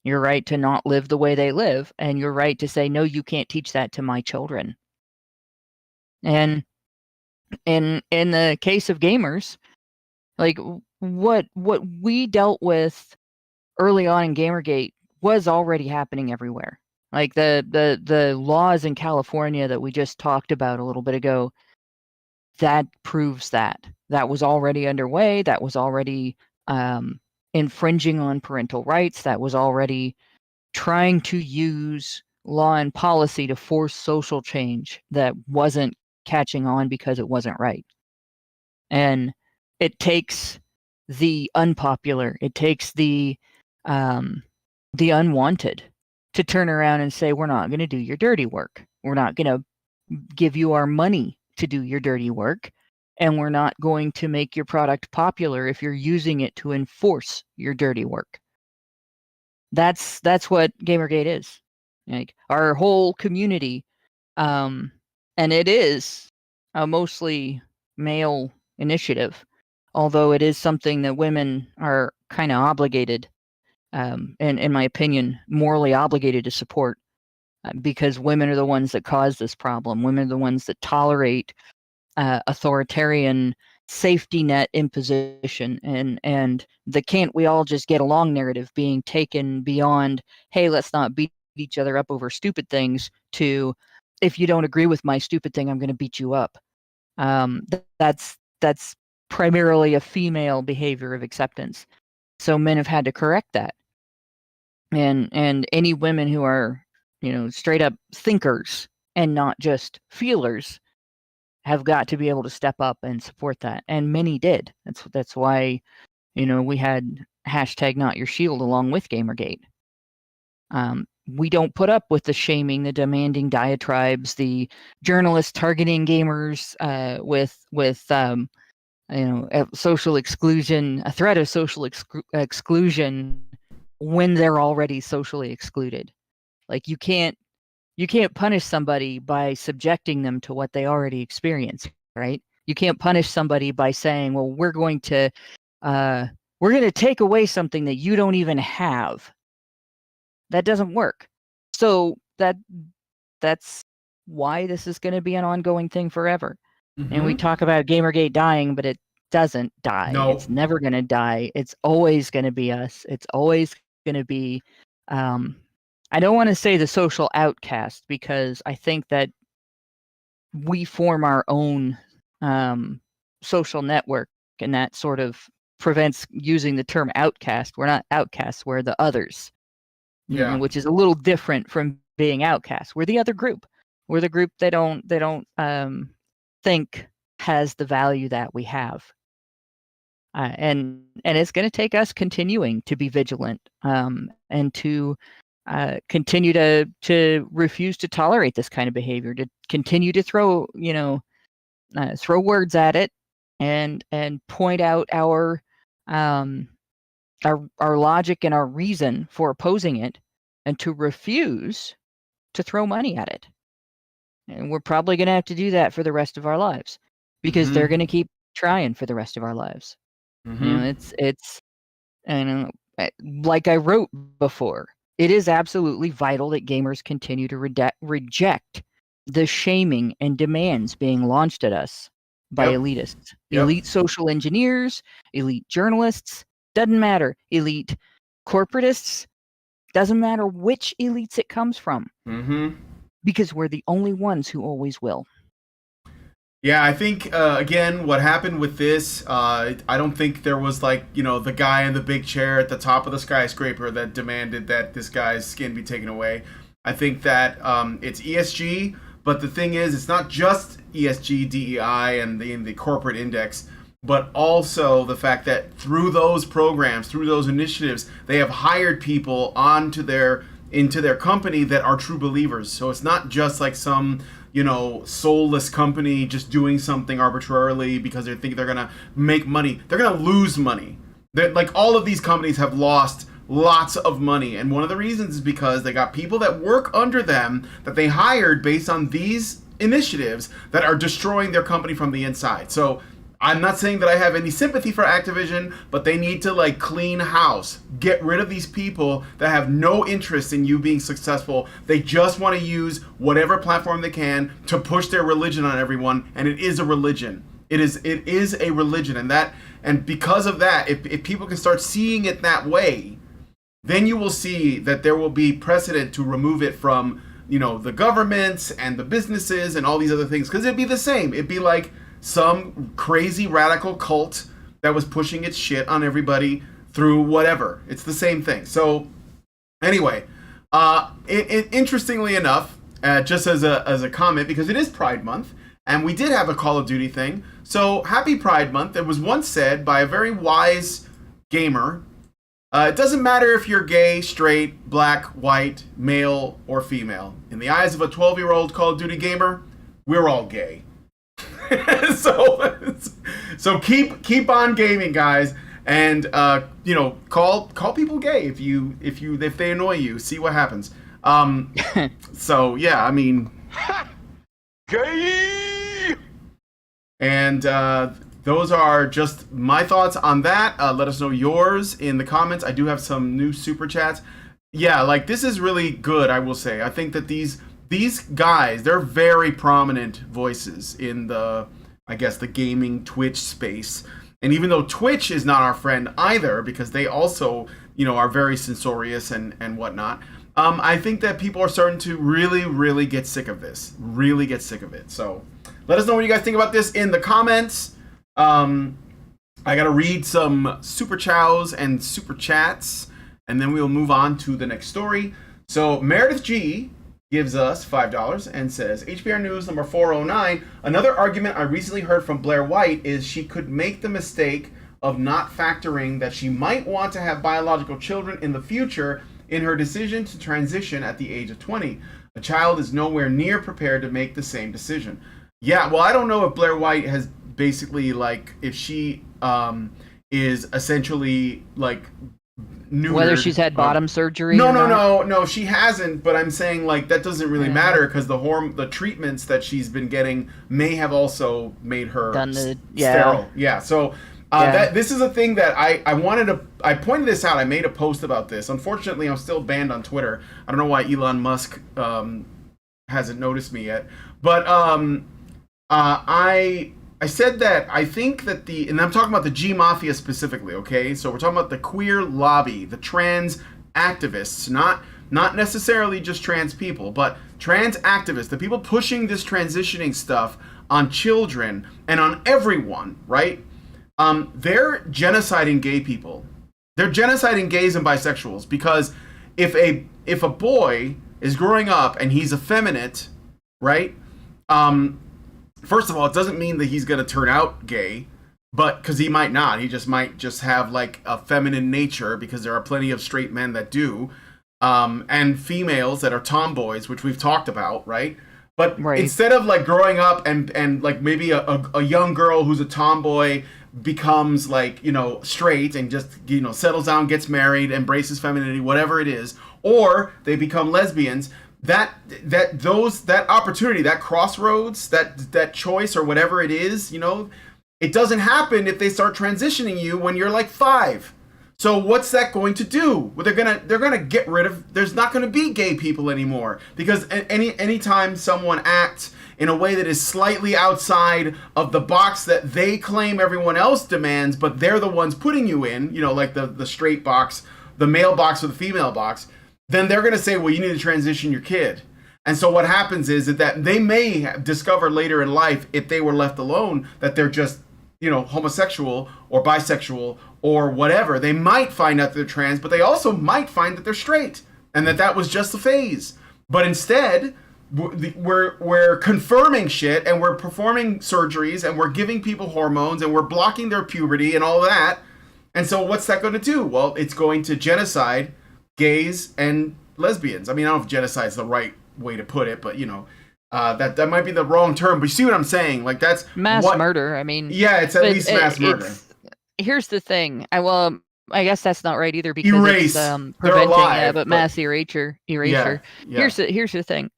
your right to not live the way they live, and your right to say, no, you can't teach that to my children. And in the case of gamers, like what we dealt with early on in Gamergate was already happening everywhere. Like the laws in California that we just talked about a little bit ago, that proves that was already underway. That was already infringing on parental rights. That was already trying to use law and policy to force social change that wasn't catching on because it wasn't right. And it takes the unpopular, it takes the unwanted to turn around and say, we're not going to do your dirty work. We're not going to give you our money to do your dirty work. And we're not going to make your product popular if you're using it to enforce your dirty work. That's what Gamergate is. Like our whole community, and it is a mostly male initiative, although it is something that women are kind of obligated, and in my opinion, morally obligated to support, because women are the ones that cause this problem. Women are the ones that tolerate authoritarian safety net imposition and the can't we all just get along narrative being taken beyond, hey, let's not beat each other up over stupid things, to, if you don't agree with my stupid thing, I'm going to beat you up. That's primarily a female behavior of acceptance. So men have had to correct that. And any women who are, straight up thinkers and not just feelers have got to be able to step up and support that. And many did. That's why, we had hashtag Not Your Shield along with Gamergate. We don't put up with the shaming, the demanding diatribes, the journalists targeting gamers with social exclusion, a threat of social exclusion when they're already socially excluded. Like you can't punish somebody by subjecting them to what they already experience, right? You can't punish somebody by saying, well, we're going to take away something that you don't even have. That doesn't work. So that's why this is going to be an ongoing thing forever. Mm-hmm. And we talk about Gamergate dying, but it doesn't die. No. It's never going to die. It's always going to be us. It's always going to be, I don't want to say the social outcast, because I think that we form our own social network, and that sort of prevents using the term outcast. We're not outcasts, we're the others. Yeah. Which is a little different from being outcasts. We're the other group. We're the group they don't think has the value that we have. And it's going to take us continuing to be vigilant, and to continue to refuse to tolerate this kind of behavior, to continue to throw words at it, and point out our logic and our reason for opposing it, and to refuse to throw money at it. And we're probably going to have to do that for the rest of our lives, because mm-hmm. they're going to keep trying for the rest of our lives. Mm-hmm. It's and like I wrote before, it is absolutely vital that gamers continue to reject the shaming and demands being launched at us by elitists, elite social engineers, elite journalists, doesn't matter, elite corporatists, doesn't matter which elites it comes from, mm-hmm. because we're the only ones who always will. Yeah, I think, again, what happened with this, I don't think there was, like, the guy in the big chair at the top of the skyscraper that demanded that this guy's skin be taken away. I think that it's ESG, but the thing is, it's not just ESG, DEI, and the corporate index, but also the fact that through those programs, through those initiatives, they have hired people into their company that are true believers. So it's not just like some soulless company just doing something arbitrarily because they think they're gonna make money. They're gonna lose money. Like, all of these companies have lost lots of money, and one of the reasons is because they got people that work under them that they hired based on these initiatives that are destroying their company from the inside. So I'm not saying that I have any sympathy for Activision, but they need to, like, clean house. Get rid of these people that have no interest in you being successful. They just want to use whatever platform they can to push their religion on everyone, and it is a religion. It is a religion, and because of that, if people can start seeing it that way, then you will see that there will be precedent to remove it from, the governments and the businesses and all these other things, because it'd be the same. It'd be like some crazy radical cult that was pushing its shit on everybody through whatever. It's the same thing. So anyway, interestingly enough, just as a comment, because it is Pride Month, and we did have a Call of Duty thing. So happy Pride Month. It was once said by a very wise gamer, it doesn't matter if you're gay, straight, black, white, male, or female. In the eyes of a 12-year-old Call of Duty gamer, we're all gay. so keep on gaming, guys, and call people gay if they annoy you. See what happens. So yeah, I mean, gay. And those are just my thoughts on that. Let us know yours in the comments. I do have some new super chats. Yeah, like, this is really good, I will say. I think that these guys, they're very prominent voices in the gaming Twitch space. And even though Twitch is not our friend either, because they also, are very censorious and whatnot, I think that people are starting to really, really get sick of this. Really get sick of it. So let us know what you guys think about this in the comments. I gotta read some super chows and super chats, and then we'll move on to the next story. So Meredith G gives us $5 and says, HBR News number 409, another argument I recently heard from Blair White is she could make the mistake of not factoring that she might want to have biological children in the future in her decision to transition at the age of 20. A child is nowhere near prepared to make the same decision. Yeah, well, I don't know if Blair White has basically, like, if she is essentially, like, neutered. Whether she's had bottom surgery. No, she hasn't. But I'm saying, like, that doesn't really matter, because the treatments that she's been getting may have also made her sterile. Yeah. So this is a thing that I pointed this out. I made a post about this. Unfortunately, I'm still banned on Twitter. I don't know why Elon Musk hasn't noticed me yet. But I said that I think that and I'm talking about the G Mafia specifically, okay? So we're talking about the queer lobby, the trans activists, not necessarily just trans people, but trans activists, the people pushing this transitioning stuff on children and on everyone, right? They're genociding gay people. They're genociding gays and bisexuals, because if a boy is growing up and he's effeminate, right? First of all, it doesn't mean that he's going to turn out gay, but because he might not. He might just have, like, a feminine nature, because there are plenty of straight men that do, and females that are tomboys, which we've talked about, right? But instead of, like, growing up and like, maybe a young girl who's a tomboy becomes, like, straight and just, settles down, gets married, embraces femininity, whatever it is, or they become lesbians, that opportunity, that crossroads, that choice, or whatever it is, it doesn't happen if they start transitioning you when you're like 5. So what's that going to do? Well, they're gonna get rid of. There's not going to be gay people anymore, because anytime someone acts in a way that is slightly outside of the box that they claim everyone else demands, but they're the ones putting you in, like the straight box, the male box, or the female box, then they're going to say, well, you need to transition your kid. And so what happens is that they may discover later in life, if they were left alone, that they're just, homosexual or bisexual or whatever. They might find out they're trans, but they also might find that they're straight and that was just a phase. But instead, we're confirming shit, and we're performing surgeries, and we're giving people hormones, and we're blocking their puberty and all that. And so what's that going to do? Well, it's going to genocide gays and lesbians. I mean, I don't know if genocide is the right way to put it, but that might be the wrong term. But you see what I'm saying? Like, that's mass murder. I mean, yeah, it's at least mass murder. Here's the thing. I guess that's not right either, because Erase. It's preventing alive, but mass erasure. Yeah. Here's the thing.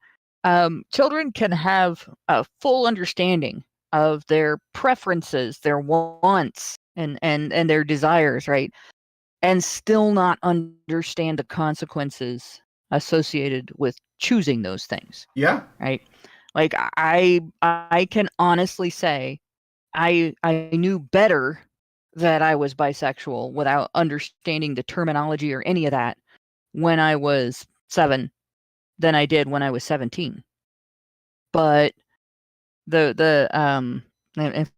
Children can have a full understanding of their preferences, their wants, and their desires, right? And still not understand the consequences associated with choosing those things. Yeah. Right. Like, I can honestly say I knew better that I was bisexual without understanding the terminology or any of that when I was 7 than I did when I was 17. But in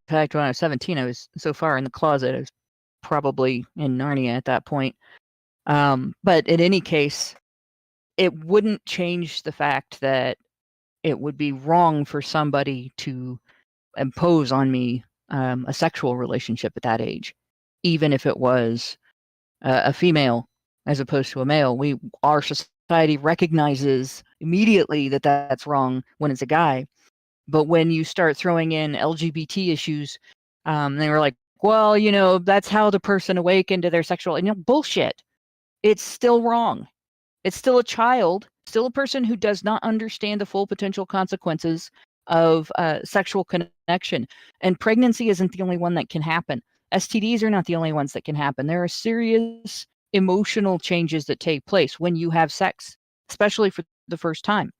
fact, when I was 17, I was so far in the closet, I was probably in Narnia at that point. But in any case, it wouldn't change the fact that it would be wrong for somebody to impose on me a sexual relationship at that age, even if it was a female as opposed to a male. Our society recognizes immediately that that's wrong when it's a guy. But when you start throwing in LGBT issues, they were like, well, that's how the person awakened to their sexual, bullshit. It's still wrong. It's still a child, still a person who does not understand the full potential consequences of sexual connection. And pregnancy isn't the only one that can happen. STDs are not the only ones that can happen. There are serious emotional changes that take place when you have sex, especially for the first time.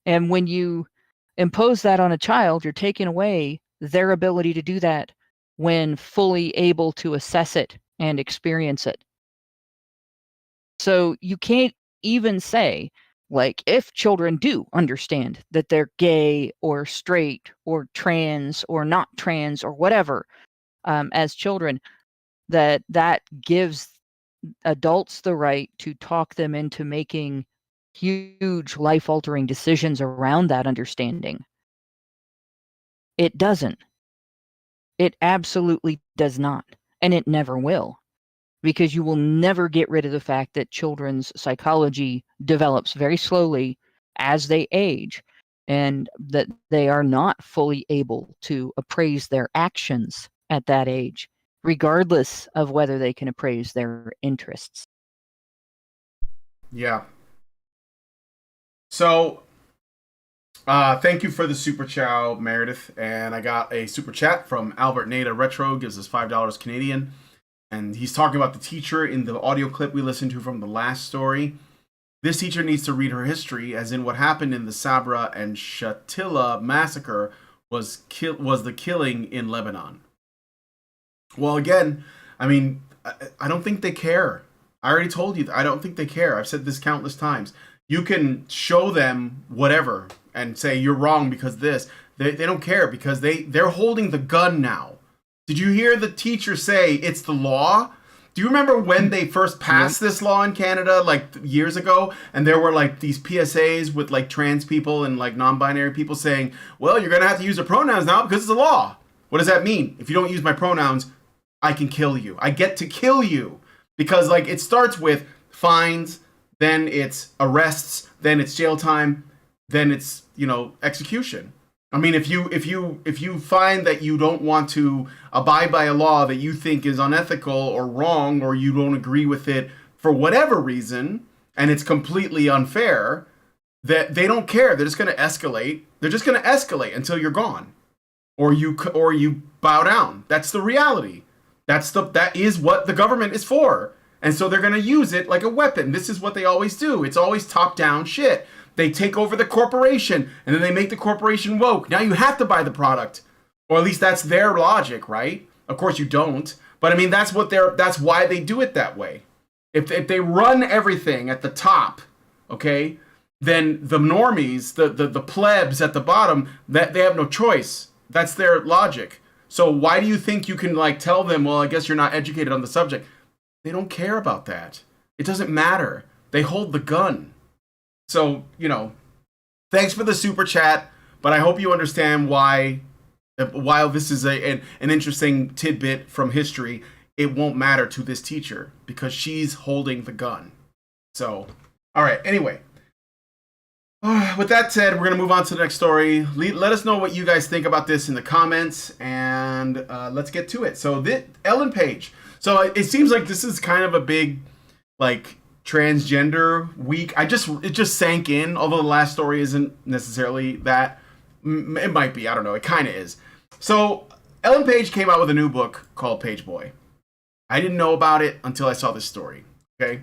And when you impose that on a child, you're taking away their ability to do that when fully able to assess it and experience it. So you can't even say, like, if children do understand that they're gay or straight or trans or not trans or whatever, as children, that gives adults the right to talk them into making huge life-altering decisions around that understanding. It doesn't. It absolutely does not. And it never will. Because you will never get rid of the fact that children's psychology develops very slowly as they age, and that they are not fully able to appraise their actions at that age, regardless of whether they can appraise their interests. Yeah. So, thank you for the super chat, Meredith. And I got a super chat from Albert Nada Retro, gives us $5 Canadian. And he's talking about the teacher in the audio clip we listened to from the last story. This teacher needs to read her history, as in what happened in the Sabra and Shatila massacre was the killing in Lebanon. Well, again, I mean, I don't think they care. I already told you, I don't think they care. I've said this countless times. You can show them whatever and say you're wrong because this. They don't care, because they're holding the gun now. Did you hear the teacher say it's the law? Do you remember when they first passed this law in Canada, like years ago? And there were like these PSAs with like trans people and like non-binary people saying, well, you're going to have to use your pronouns now because it's a law. What does that mean? If you don't use my pronouns, I can kill you. I get to kill you. Because like it starts with fines, then it's arrests, then it's jail time, then it's, execution. I mean, if you find that you don't want to abide by a law that you think is unethical or wrong, or you don't agree with it for whatever reason, and it's completely unfair, that they don't care. They're just going to escalate. They're just going to escalate until you're gone, or you bow down. That's the reality. That is what the government is for. And so they're going to use it like a weapon. This is what they always do. It's always top-down shit. They take over the corporation, and then they make the corporation woke. Now you have to buy the product. Or at least that's their logic, right? Of course you don't. But I mean, that's why they do it that way. If they run everything at the top, okay, then the normies, the plebs at the bottom, that they have no choice. That's their logic. So why do you think you can like tell them, well, I guess you're not educated on the subject? They don't care about that. It doesn't matter. They hold the gun. So, thanks for the super chat, but I hope you understand why, while this is an interesting tidbit from history, it won't matter to this teacher because she's holding the gun. So, all right, anyway. With that said, we're going to move on to the next story. Let us know what you guys think about this in the comments, and let's get to it. So, Ellen Page. So, it seems like this is kind of a big, like, transgender week. It just sank in, although the last story isn't necessarily that. It might be. I don't know. It kind of is. So, Ellen Page came out with a new book called Page Boy. I didn't know about it until I saw this story. Okay?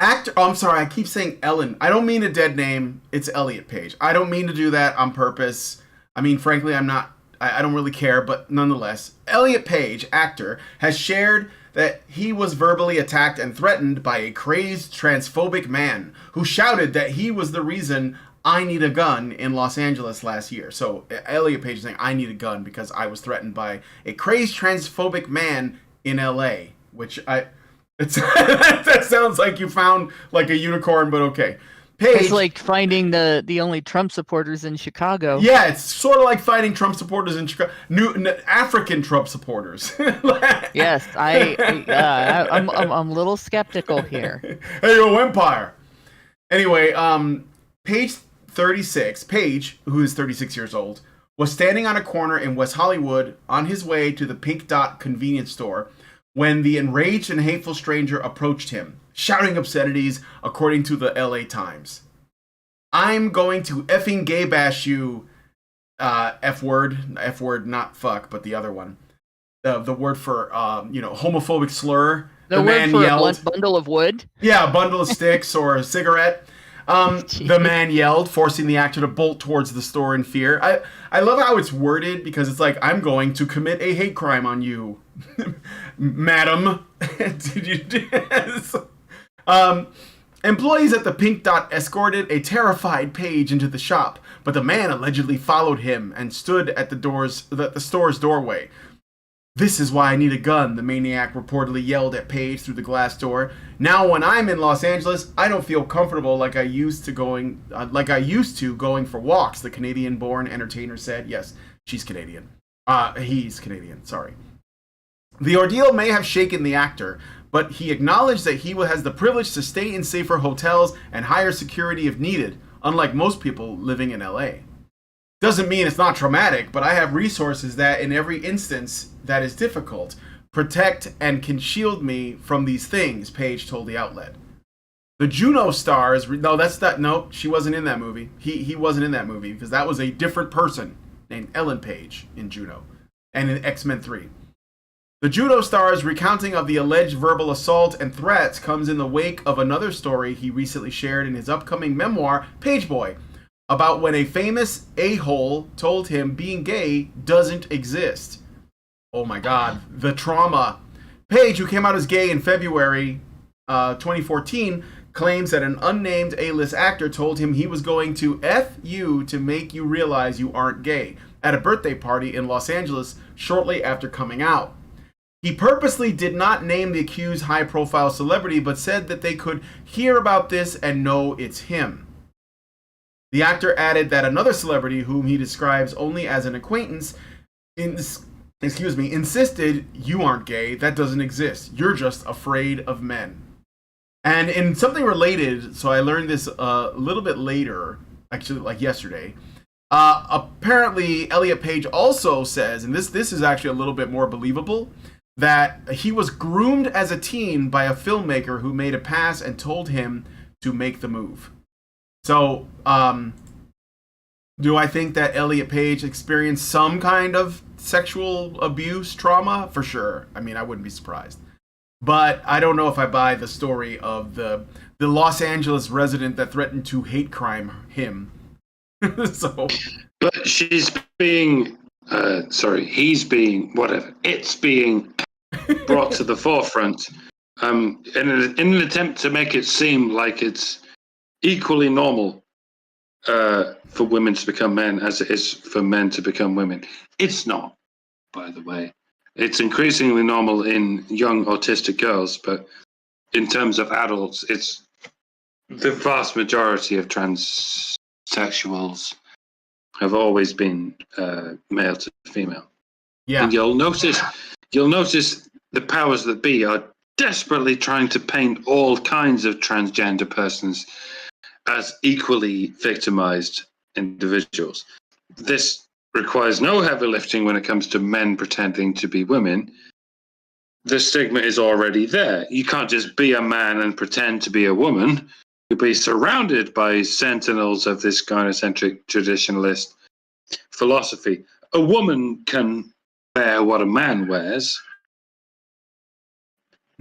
I'm sorry, I keep saying Ellen. I don't mean a dead name. It's Elliot Page. I don't mean to do that on purpose. I mean, frankly, I don't really care, but nonetheless, Elliot Page, actor, has shared that he was verbally attacked and threatened by a crazed transphobic man who shouted that he was the reason I need a gun in Los Angeles last year. So Elliot Page is saying, I need a gun because I was threatened by a crazed transphobic man in LA, which that sounds like you found like a unicorn, but okay. Page, it's like finding the only Trump supporters in Chicago. Yeah, it's sort of like finding Trump supporters in Chicago, African Trump supporters. Yes, I'm a little skeptical here. Hey, yo, Empire. Anyway, Page 36, Page, who is 36 years old, was standing on a corner in West Hollywood on his way to the Pink Dot convenience store when the enraged and hateful stranger approached him, shouting obscenities, according to the LA Times. I'm going to effing gay bash you, F-word, not fuck, but the other one. The word for, homophobic slur. The word for yelled, a bundle of wood? Yeah, a bundle of sticks or a cigarette. The man yelled, forcing the actor to bolt towards the store in fear. I love how it's worded because it's like, I'm going to commit a hate crime on you, madam. Did you do this? Employees at the Pink Dot escorted a terrified Page into the shop, but the man allegedly followed him and stood at the store's doorway. This is why I need a gun, the maniac reportedly yelled at Page through the glass door. Now when I'm in Los Angeles, I don't feel comfortable like I used to going for walks, the Canadian-born entertainer said. Yes, she's Canadian. He's Canadian, sorry. The ordeal may have shaken the actor, but he acknowledged that he has the privilege to stay in safer hotels and higher security if needed, unlike most people living in LA. Doesn't mean it's not traumatic, but I have resources that, in every instance that is difficult, protect and can shield me from these things, Page told the outlet. The Juno stars, she wasn't in that movie. He wasn't in that movie because that was a different person named Ellen Page in Juno and in X-Men 3. The Juno star's recounting of the alleged verbal assault and threats comes in the wake of another story he recently shared in his upcoming memoir, Page Boy, about when a famous a-hole told him being gay doesn't exist. Oh my God, the trauma. Page, who came out as gay in February 2014, claims that an unnamed A-list actor told him he was going to F you to make you realize you aren't gay at a birthday party in Los Angeles shortly after coming out. He purposely did not name the accused high-profile celebrity, but said that they could hear about this and know it's him. The actor added that another celebrity, whom he describes only as an acquaintance, insisted, you aren't gay, that doesn't exist. You're just afraid of men. And in something related, so I learned this a little bit later, actually like yesterday, apparently Elliot Page also says, and this is actually a little bit more believable, that he was groomed as a teen by a filmmaker who made a pass and told him to make the move. So, do I think that Elliot Page experienced some kind of sexual abuse trauma? For sure. I mean, I wouldn't be surprised. But I don't know if I buy the story of the Los Angeles resident that threatened to hate crime him. So, but he's being whatever. It's being brought to the forefront in an attempt to make it seem like it's equally normal for women to become men as it is for men to become women. It's not, by the way. It's increasingly normal in young autistic girls, but in terms of adults, it's the vast majority of transsexuals have always been male to female. Yeah. And you'll notice the powers that be are desperately trying to paint all kinds of transgender persons as equally victimized individuals. This requires no heavy lifting when it comes to men pretending to be women. The stigma is already there. You can't just be a man and pretend to be a woman. You'll be surrounded by sentinels of this gynocentric traditionalist philosophy. A woman can wear what a man wears.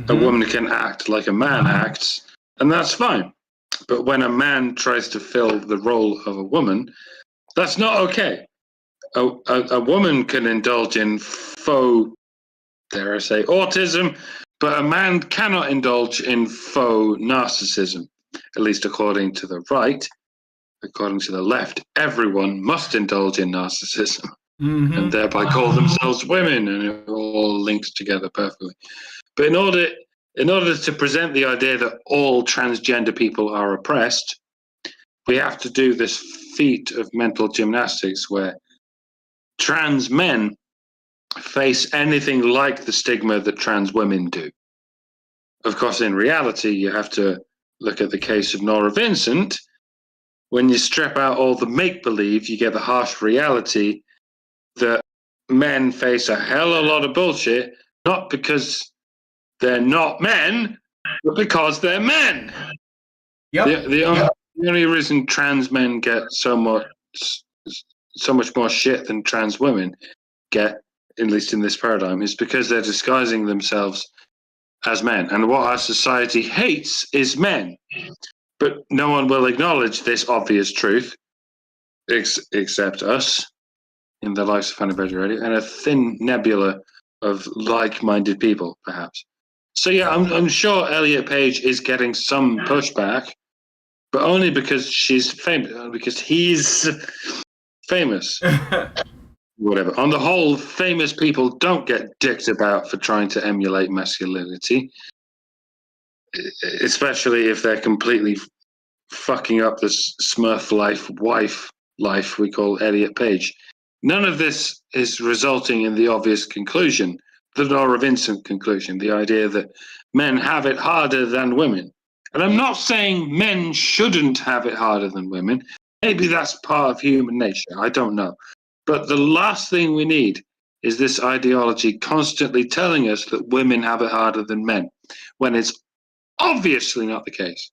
A woman can act like a man acts, and that's fine. But when a man tries to fill the role of a woman, that's not okay. A woman can indulge in faux, dare I say, autism, but a man cannot indulge in faux narcissism, at least according to the right. According to the left, everyone must indulge in narcissism and thereby call themselves women, and it all links together perfectly. But in order to present the idea that all transgender people are oppressed, we have to do this feat of mental gymnastics where trans men face anything like the stigma that trans women do. Of course, in reality, you have to look at the case of Nora Vincent. When you strip out all the make-believe, you get the harsh reality that men face a hell of a lot of bullshit, not because they're not men, but because they're men. Yep. The only reason trans men get so much more shit than trans women get, at least in this paradigm, is because they're disguising themselves as men. And what our society hates is men. But no one will acknowledge this obvious truth, except us, in the likes of Funny Badger Radio, and a thin nebula of like-minded people, perhaps. So yeah, I'm sure Elliot Page is getting some pushback, but only because she's famous, because he's famous. Whatever. On the whole, famous people don't get dicked about for trying to emulate masculinity, especially if they're completely fucking up this Smurf wife life we call Elliot Page. None of this is resulting in the obvious conclusion, the Nora Vincent conclusion, the idea that men have it harder than women. And I'm not saying men shouldn't have it harder than women. Maybe that's part of human nature. I don't know. But the last thing we need is this ideology constantly telling us that women have it harder than men, when it's obviously not the case.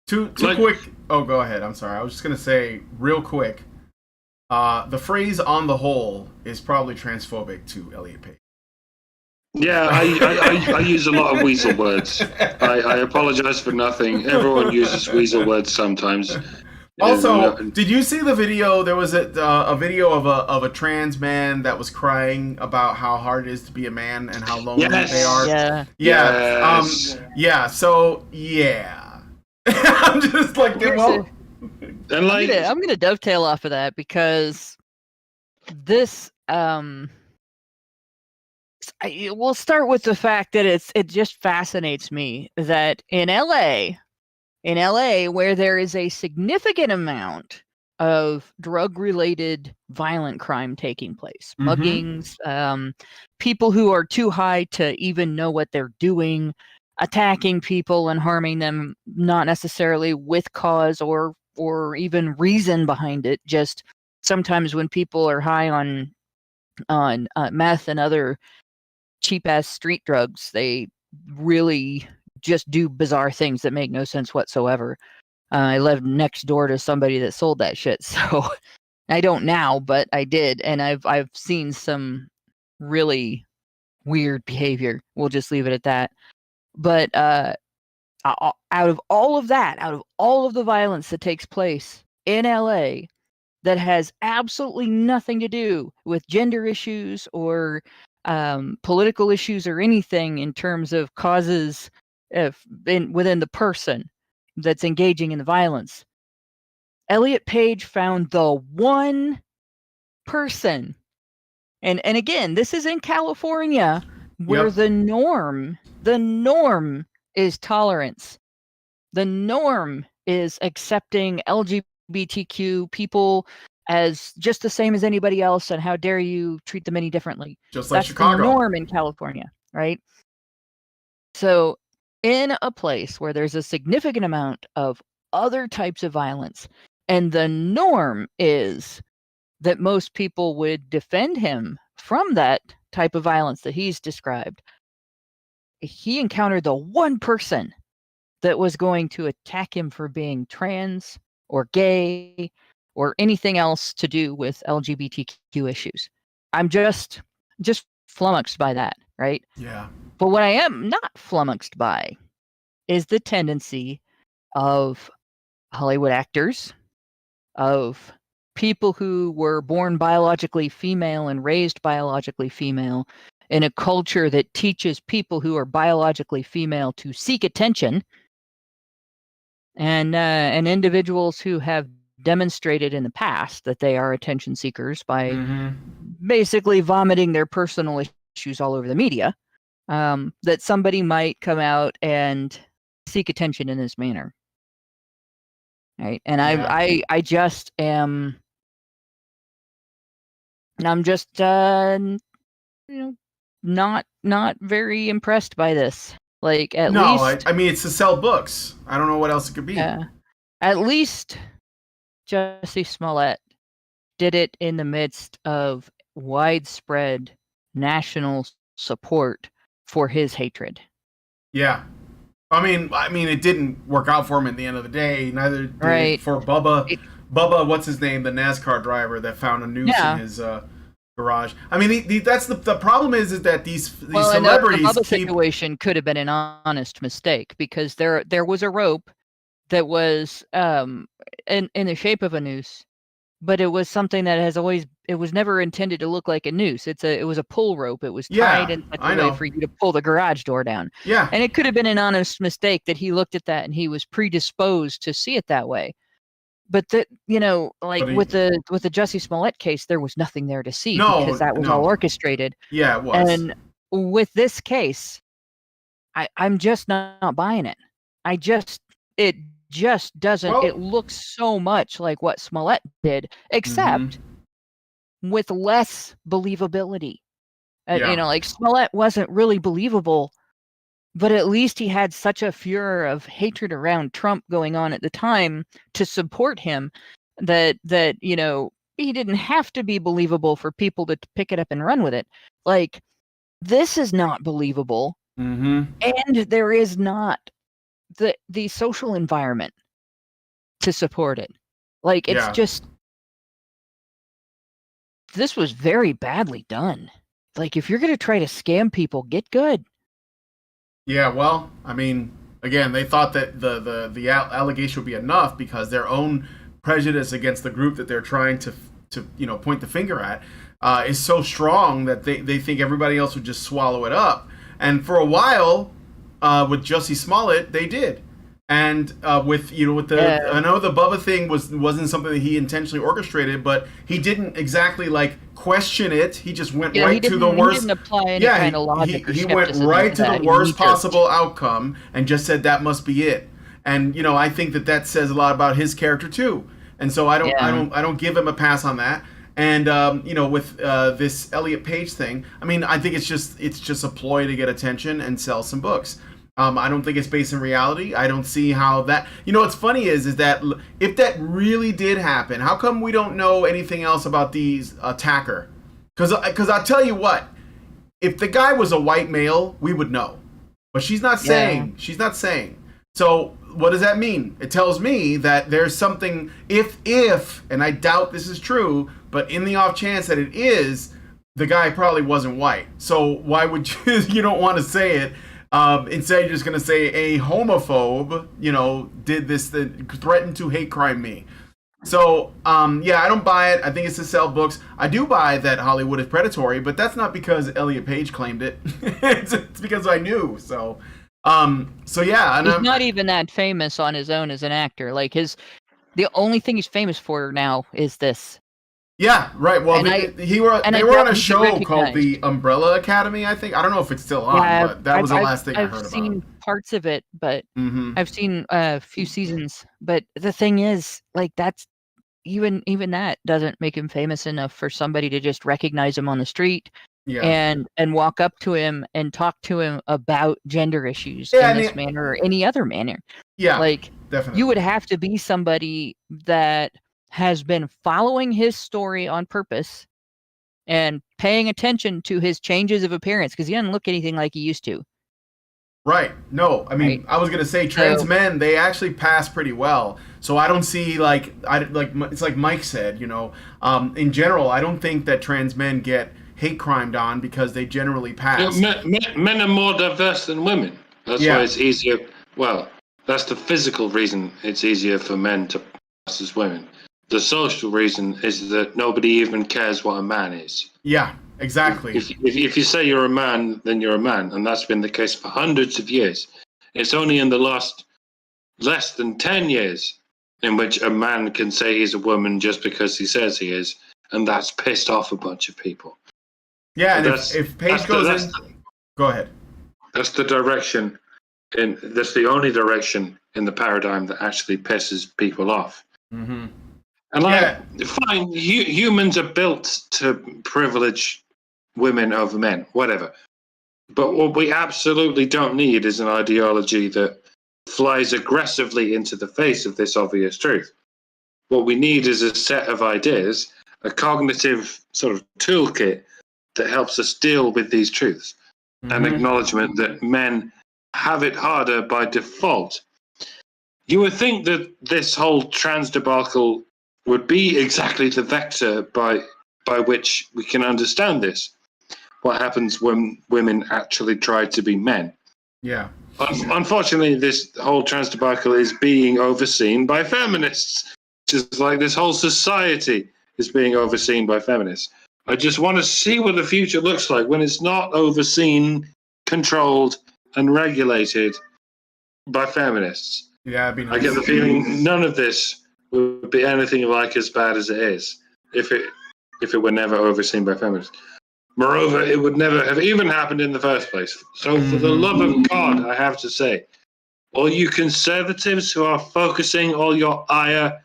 Too quick. Oh, go ahead. I'm sorry. I was just going to say real quick. The phrase "on the whole" is probably transphobic to Elliot Page. Yeah, I use a lot of weasel words. I apologize for nothing. Everyone uses weasel words sometimes. Also, did you see the video? There was a video of a trans man that was crying about how hard it is to be a man and how lonely they are. Yeah. Yes. So yeah. I'm just like, well, and like, I'm gonna dovetail off of that because this we'll start with the fact that it just fascinates me that in LA where there is a significant amount of drug-related violent crime taking place, muggings, people who are too high to even know what they're doing, attacking people and harming them, not necessarily with cause or even reason behind it. Just sometimes when people are high on meth and other cheap ass street drugs, they really just do bizarre things that make no sense whatsoever. I lived next door to somebody that sold that shit, so I don't now, but I did, and I've seen some really weird behavior. We'll just leave it at that. But out of all of the violence that takes place in LA that has absolutely nothing to do with gender issues or political issues or anything in terms of causes within the person, that's engaging in the violence. Elliot Page found the one person, and again, this is in California, where Yep. the norm is tolerance. The norm is accepting LGBTQ people as just the same as anybody else, and how dare you treat them any differently. Just like That's Chicago. the norm in California, right? So in a place where there's a significant amount of other types of violence, and the norm is that most people would defend him from that type of violence that he's described, he encountered the one person that was going to attack him for being trans or gay or anything else to do with LGBTQ issues. I'm just flummoxed by that, right? Yeah. But what I am not flummoxed by is the tendency of Hollywood actors, of people who were born biologically female and raised biologically female in a culture that teaches people who are biologically female to seek attention, and individuals who have demonstrated in the past that they are attention seekers by basically vomiting their personal issues all over the media, that somebody might come out and seek attention in this manner. Right. And Yeah. I just am, I'm just not very impressed by this. Like, at least I mean, it's to sell books. I don't know what else it could be. At least Jussie Smollett did it in the midst of widespread national support for his hatred. Yeah. I mean, it didn't work out for him at the end of the day. Neither did it for Bubba. Bubba, what's his name? The NASCAR driver that found a noose in his garage. I mean, that's the problem is that these celebrities. The Bubba situation could have been an honest mistake, because there was a rope that was in the shape of a noose, but it was something that it was never intended to look like a noose. It was a pull rope. It was tied in such a way for you to pull the garage door down. Yeah. And it could have been an honest mistake that he looked at that and he was predisposed to see it that way. But with the Jussie Smollett case, there was nothing there to see, because that was all orchestrated. Yeah, it was. And with this case, I'm just not buying it. It just doesn't. Well, it looks so much like what Smollett did, except with less believability. Like Smollett wasn't really believable, but at least he had such a furor of hatred around Trump going on at the time to support him that he didn't have to be believable for people to pick it up and run with it. Like, this is not believable, and there is not the social environment to support it. Like, it's just, this was very badly done. Like, if you're going to try to scam people, get good. Yeah, well, I mean, again, they thought that the allegation would be enough because their own prejudice against the group that they're trying to point the finger at is so strong that they think everybody else would just swallow it up. And for a while, with Jussie Smollett, they did. And I know the Bubba thing wasn't something that he intentionally orchestrated, but he didn't exactly question it. He just went right to the worst. He didn't apply any kind of logic or he went right to the worst possible outcome and just said that must be it. And I think that says a lot about his character too. And so I don't give him a pass on that. And with this Elliot Page thing, I mean, I think it's just a ploy to get attention and sell some books. I don't think it's based in reality. I don't see how that. What's funny is that if that really did happen, how come we don't know anything else about these attacker? Because I'll tell you what, if the guy was a white male, we would know. But she's not saying. She's not saying. So what does that mean? It tells me that there's something. If and I doubt this is true, but in the off chance that it is, the guy probably wasn't white. So why would you don't want to say it? Instead, you're just going to say a homophobe, did this, threatened to hate crime me. So, I don't buy it. I think it's to sell books. I do buy that Hollywood is predatory, but that's not because Elliot Page claimed it. It's because I knew. So, So yeah, and he's not even that famous on his own as an actor. Like the only thing he's famous for now is this. Yeah, right. Well, they were on a show called the Umbrella Academy, I think. I don't know if it's still on, but that was the last thing I heard about. I've seen parts of it, but Mm-hmm. I've seen a few seasons. But the thing is, like, that's even that doesn't make him famous enough for somebody to just recognize him on the street and walk up to him and talk to him about gender issues in this manner or any other manner. Yeah, like definitely. You would have to be somebody that has been following his story on purpose and paying attention to his changes of appearance, because he doesn't look anything like he used to. Right. No, I mean, I was gonna say trans men, they actually pass pretty well. So I don't see it's like Mike said, in general, I don't think that trans men get hate crimed on because they generally pass. Men are more diverse than women. That's why it's easier. Well, that's the physical reason it's easier for men to pass as women. The social reason is that nobody even cares what a man is. Yeah, exactly. If you say you're a man, then you're a man, and that's been the case for hundreds of years. It's only in the last less than 10 years in which a man can say he's a woman just because he says he is, and that's pissed off a bunch of people. Yeah, and if Page goes in... Go ahead. That's the direction, that's the only direction in the paradigm that actually pisses people off. Mm-hmm. And fine, humans are built to privilege women over men, whatever. But what we absolutely don't need is an ideology that flies aggressively into the face of this obvious truth. What we need is a set of ideas, a cognitive sort of toolkit that helps us deal with these truths. An acknowledgement that men have it harder by default. You would think that this whole trans debacle would be exactly the vector by which we can understand this. What happens when women actually try to be men? Yeah. Unfortunately, this whole trans debacle is being overseen by feminists. Just like this whole society is being overseen by feminists. I just want to see what the future looks like when it's not overseen, controlled, and regulated by feminists. Yeah, it'd be nice. I get the feeling none of this would be anything like as bad as it is if it were never overseen by feminists. Moreover, it would never have even happened in the first place. So for the love of God, I have to say, all you conservatives who are focusing all your ire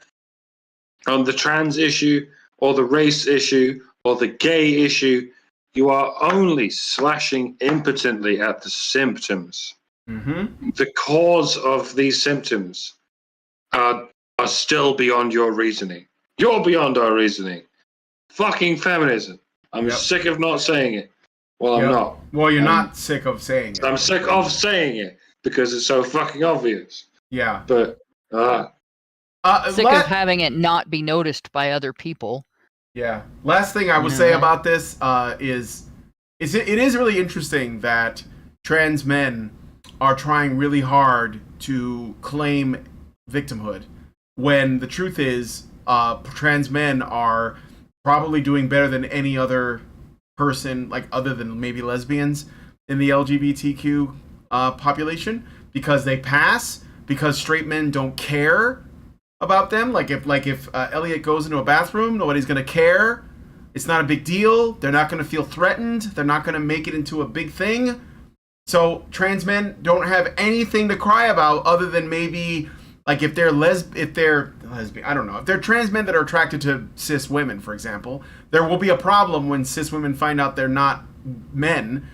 on the trans issue or the race issue or the gay issue, you are only slashing impotently at the symptoms. The cause of these symptoms are still beyond your reasoning. You're beyond our reasoning. Fucking feminism. I'm sick of not saying it. Well, I'm not. Well, you're not sick of saying it. I'm sick of saying it because it's so fucking obvious. Yeah. But sick of having it not be noticed by other people. Yeah. Last thing I will say about this is it is really interesting that trans men are trying really hard to claim victimhood when the truth is trans men are probably doing better than any other person, like other than maybe lesbians in the LGBTQ population, because they pass, because straight men don't care about them. Like if Elliot goes into a bathroom, nobody's gonna care. It's not a big deal. They're not gonna feel threatened. They're not gonna make it into a big thing. So trans men don't have anything to cry about other than maybe like if they're lesbian, I don't know. If they're trans men that are attracted to cis women, for example, there will be a problem when cis women find out they're not men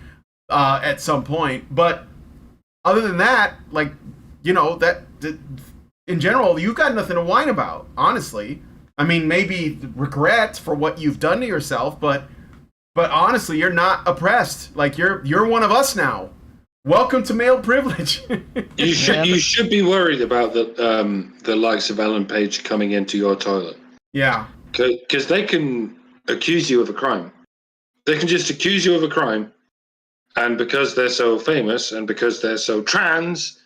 at some point. But other than that, like, that in general, you've got nothing to whine about, honestly. I mean, maybe regret for what you've done to yourself, but honestly, you're not oppressed. Like you're one of us now. Welcome to male privilege. You should be worried about the likes of Ellen Page coming into your toilet. Yeah. Because they can accuse you of a crime. They can just accuse you of a crime, and because they're so famous and because they're so trans,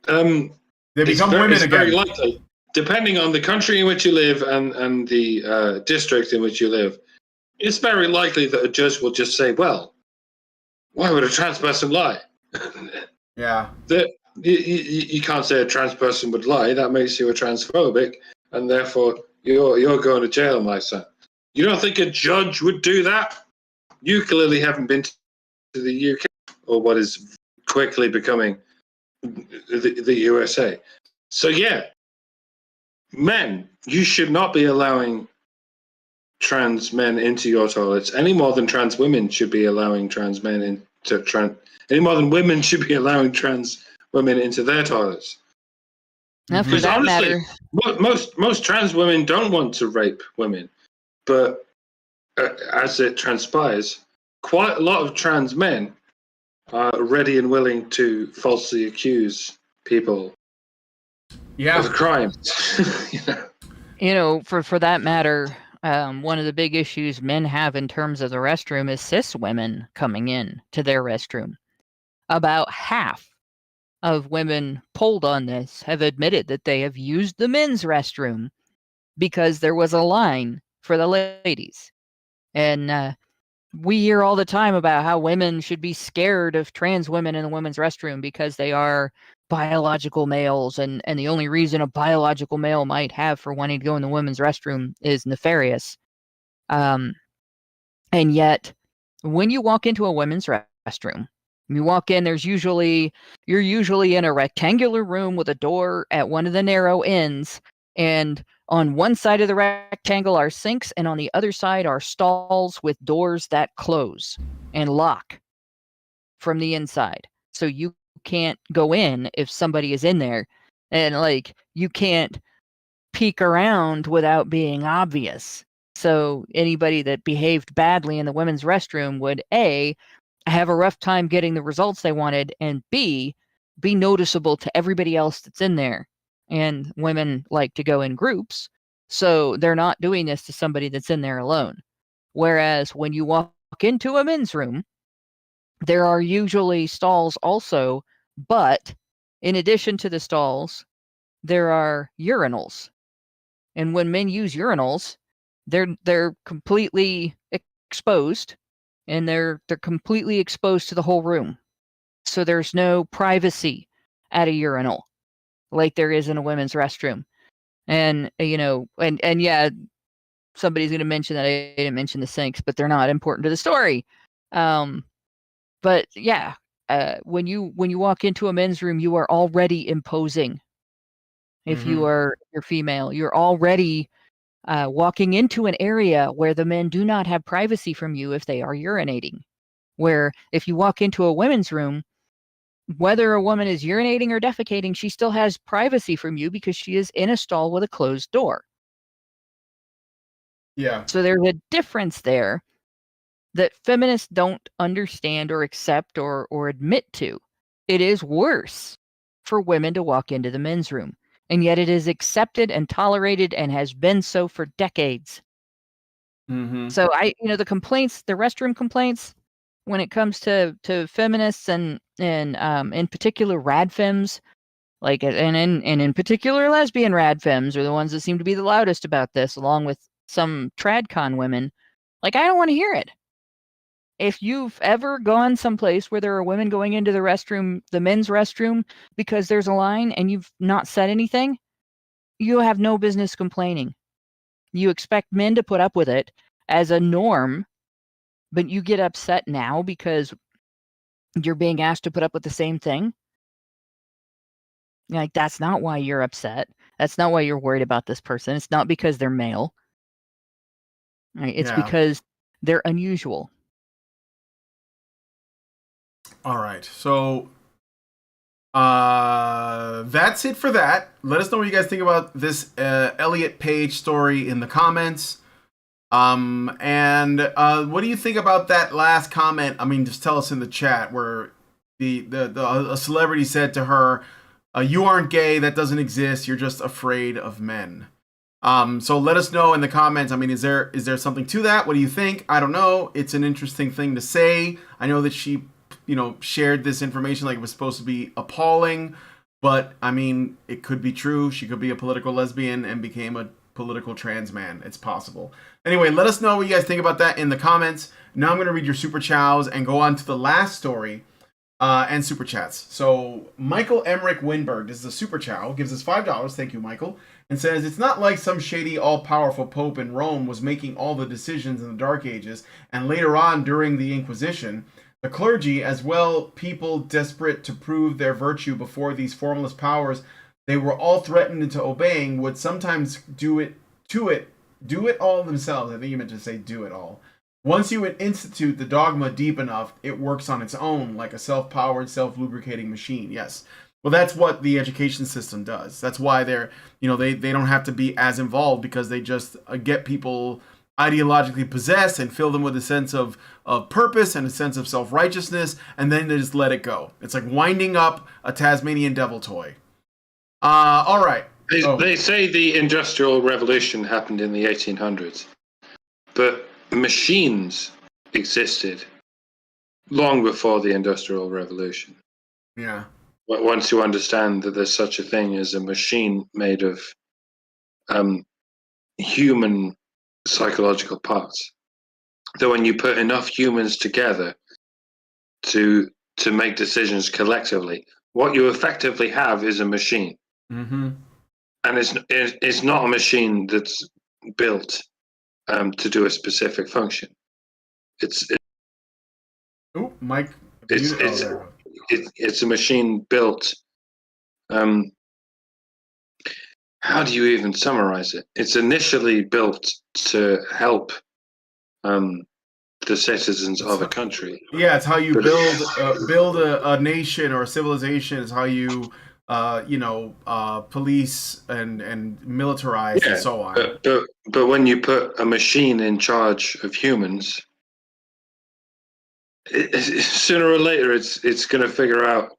they become women again. It's very likely, depending on the country in which you live and the district in which you live, it's very likely that a judge will just say, well, why would a trans person lie? Yeah. You can't say a trans person would lie. That makes you a transphobic, and therefore you're going to jail, my son. You don't think a judge would do that? You clearly haven't been to the UK, or what is quickly becoming the USA. So yeah, men, you should not be allowing trans men into your toilets any more than trans women should be allowing trans men into any more than women should be allowing trans women into their toilets. Now, for that honestly, matter, most trans women don't want to rape women, but as it transpires, quite a lot of trans men are ready and willing to falsely accuse people of crimes. For that matter, one of the big issues men have in terms of the restroom is cis women coming in to their restroom. About half of women polled on this have admitted that they have used the men's restroom because there was a line for the ladies. And we hear all the time about how women should be scared of trans women in the women's restroom because they are biological males, and the only reason a biological male might have for wanting to go in the women's restroom is nefarious. And yet, when you walk into a women's restroom, you walk in, you're usually in a rectangular room with a door at one of the narrow ends, and on one side of the rectangle are sinks, and on the other side are stalls with doors that close and lock from the inside. So you can't go in if somebody is in there, and you can't peek around without being obvious. So anybody that behaved badly in the women's restroom would A, have a rough time getting the results they wanted, and B, be noticeable to everybody else that's in there. And women like to go in groups, so they're not doing this to somebody that's in there alone. Whereas when you walk into a men's room, there are usually stalls also, but in addition to the stalls, there are urinals. And when men use urinals, they're completely exposed, and they're completely exposed to the whole room. So there's no privacy at a urinal like there is in a women's restroom. And and yeah, somebody's going to mention that I didn't mention the sinks, but they're not important to the story. But yeah, when you walk into a men's room, you are already imposing. If you're female, you're already walking into an area where the men do not have privacy from you if they are urinating. Where if you walk into a women's room, whether a woman is urinating or defecating, she still has privacy from you because she is in a stall with a closed door. Yeah. So there's a difference there that feminists don't understand or accept or admit to. It is worse for women to walk into the men's room, and yet it is accepted and tolerated and has been so for decades. So the complaints, the restroom complaints, when it comes to feminists and in particular radfems, and in particular lesbian radfems are the ones that seem to be the loudest about this, along with some tradcon women. I don't want to hear it. If you've ever gone someplace where there are women going into the restroom, the men's restroom, because there's a line and you've not said anything, you have no business complaining. You expect men to put up with it as a norm, but you get upset now because you're being asked to put up with the same thing. That's not why you're upset. That's not why you're worried about this person. It's not because they're male. Right? It's because they're unusual. All right. So that's it for that. Let us know what you guys think about this Elliot Page story in the comments. And what do you think about that last comment? I mean, just tell us in the chat where a celebrity said to her, "You aren't gay. That doesn't exist. You're just afraid of men." So let us know in the comments. I mean, is there something to that? What do you think? I don't know. It's an interesting thing to say. I know that she, shared this information like it was supposed to be appalling, but I mean, it could be true. She could be a political lesbian and became a political trans man. It's possible. Anyway, let us know what you guys think about that in the comments. Now I'm going to read your super chows and go on to the last story. and super chats. So Michael Emmerich Winberg, this is a super chow, gives us $5. Thank you, Michael. And says, it's not like some shady all-powerful pope in Rome was making all the decisions in the Dark Ages, and later on during the Inquisition. The clergy, as well, people desperate to prove their virtue before these formless powers they were all threatened into obeying, would sometimes do it all themselves. I think you meant to say do it all. Once you institute the dogma deep enough, it works on its own, like a self-powered, self-lubricating machine. Yes. Well, that's what the education system does. That's why they don't have to be as involved, because they just get people ideologically possessed and fill them with a sense of purpose and a sense of self-righteousness, and then they just let it go. It's like winding up a Tasmanian devil toy. All right. They say the Industrial Revolution happened in the 1800s, but machines existed long before the Industrial Revolution. Yeah. Once you understand that there's such a thing as a machine made of human psychological parts, that when you put enough humans together to make decisions collectively, what you effectively have is a machine. Mm-hmm. And it's not a machine that's built to do a specific function. Mike. It's a machine built. How do you even summarize it? It's initially built to help the citizens of a country. Yeah, it's how you build a nation or a civilization. It's how you police and militarize and so on. But when you put a machine in charge of humans, sooner or later it's going to figure out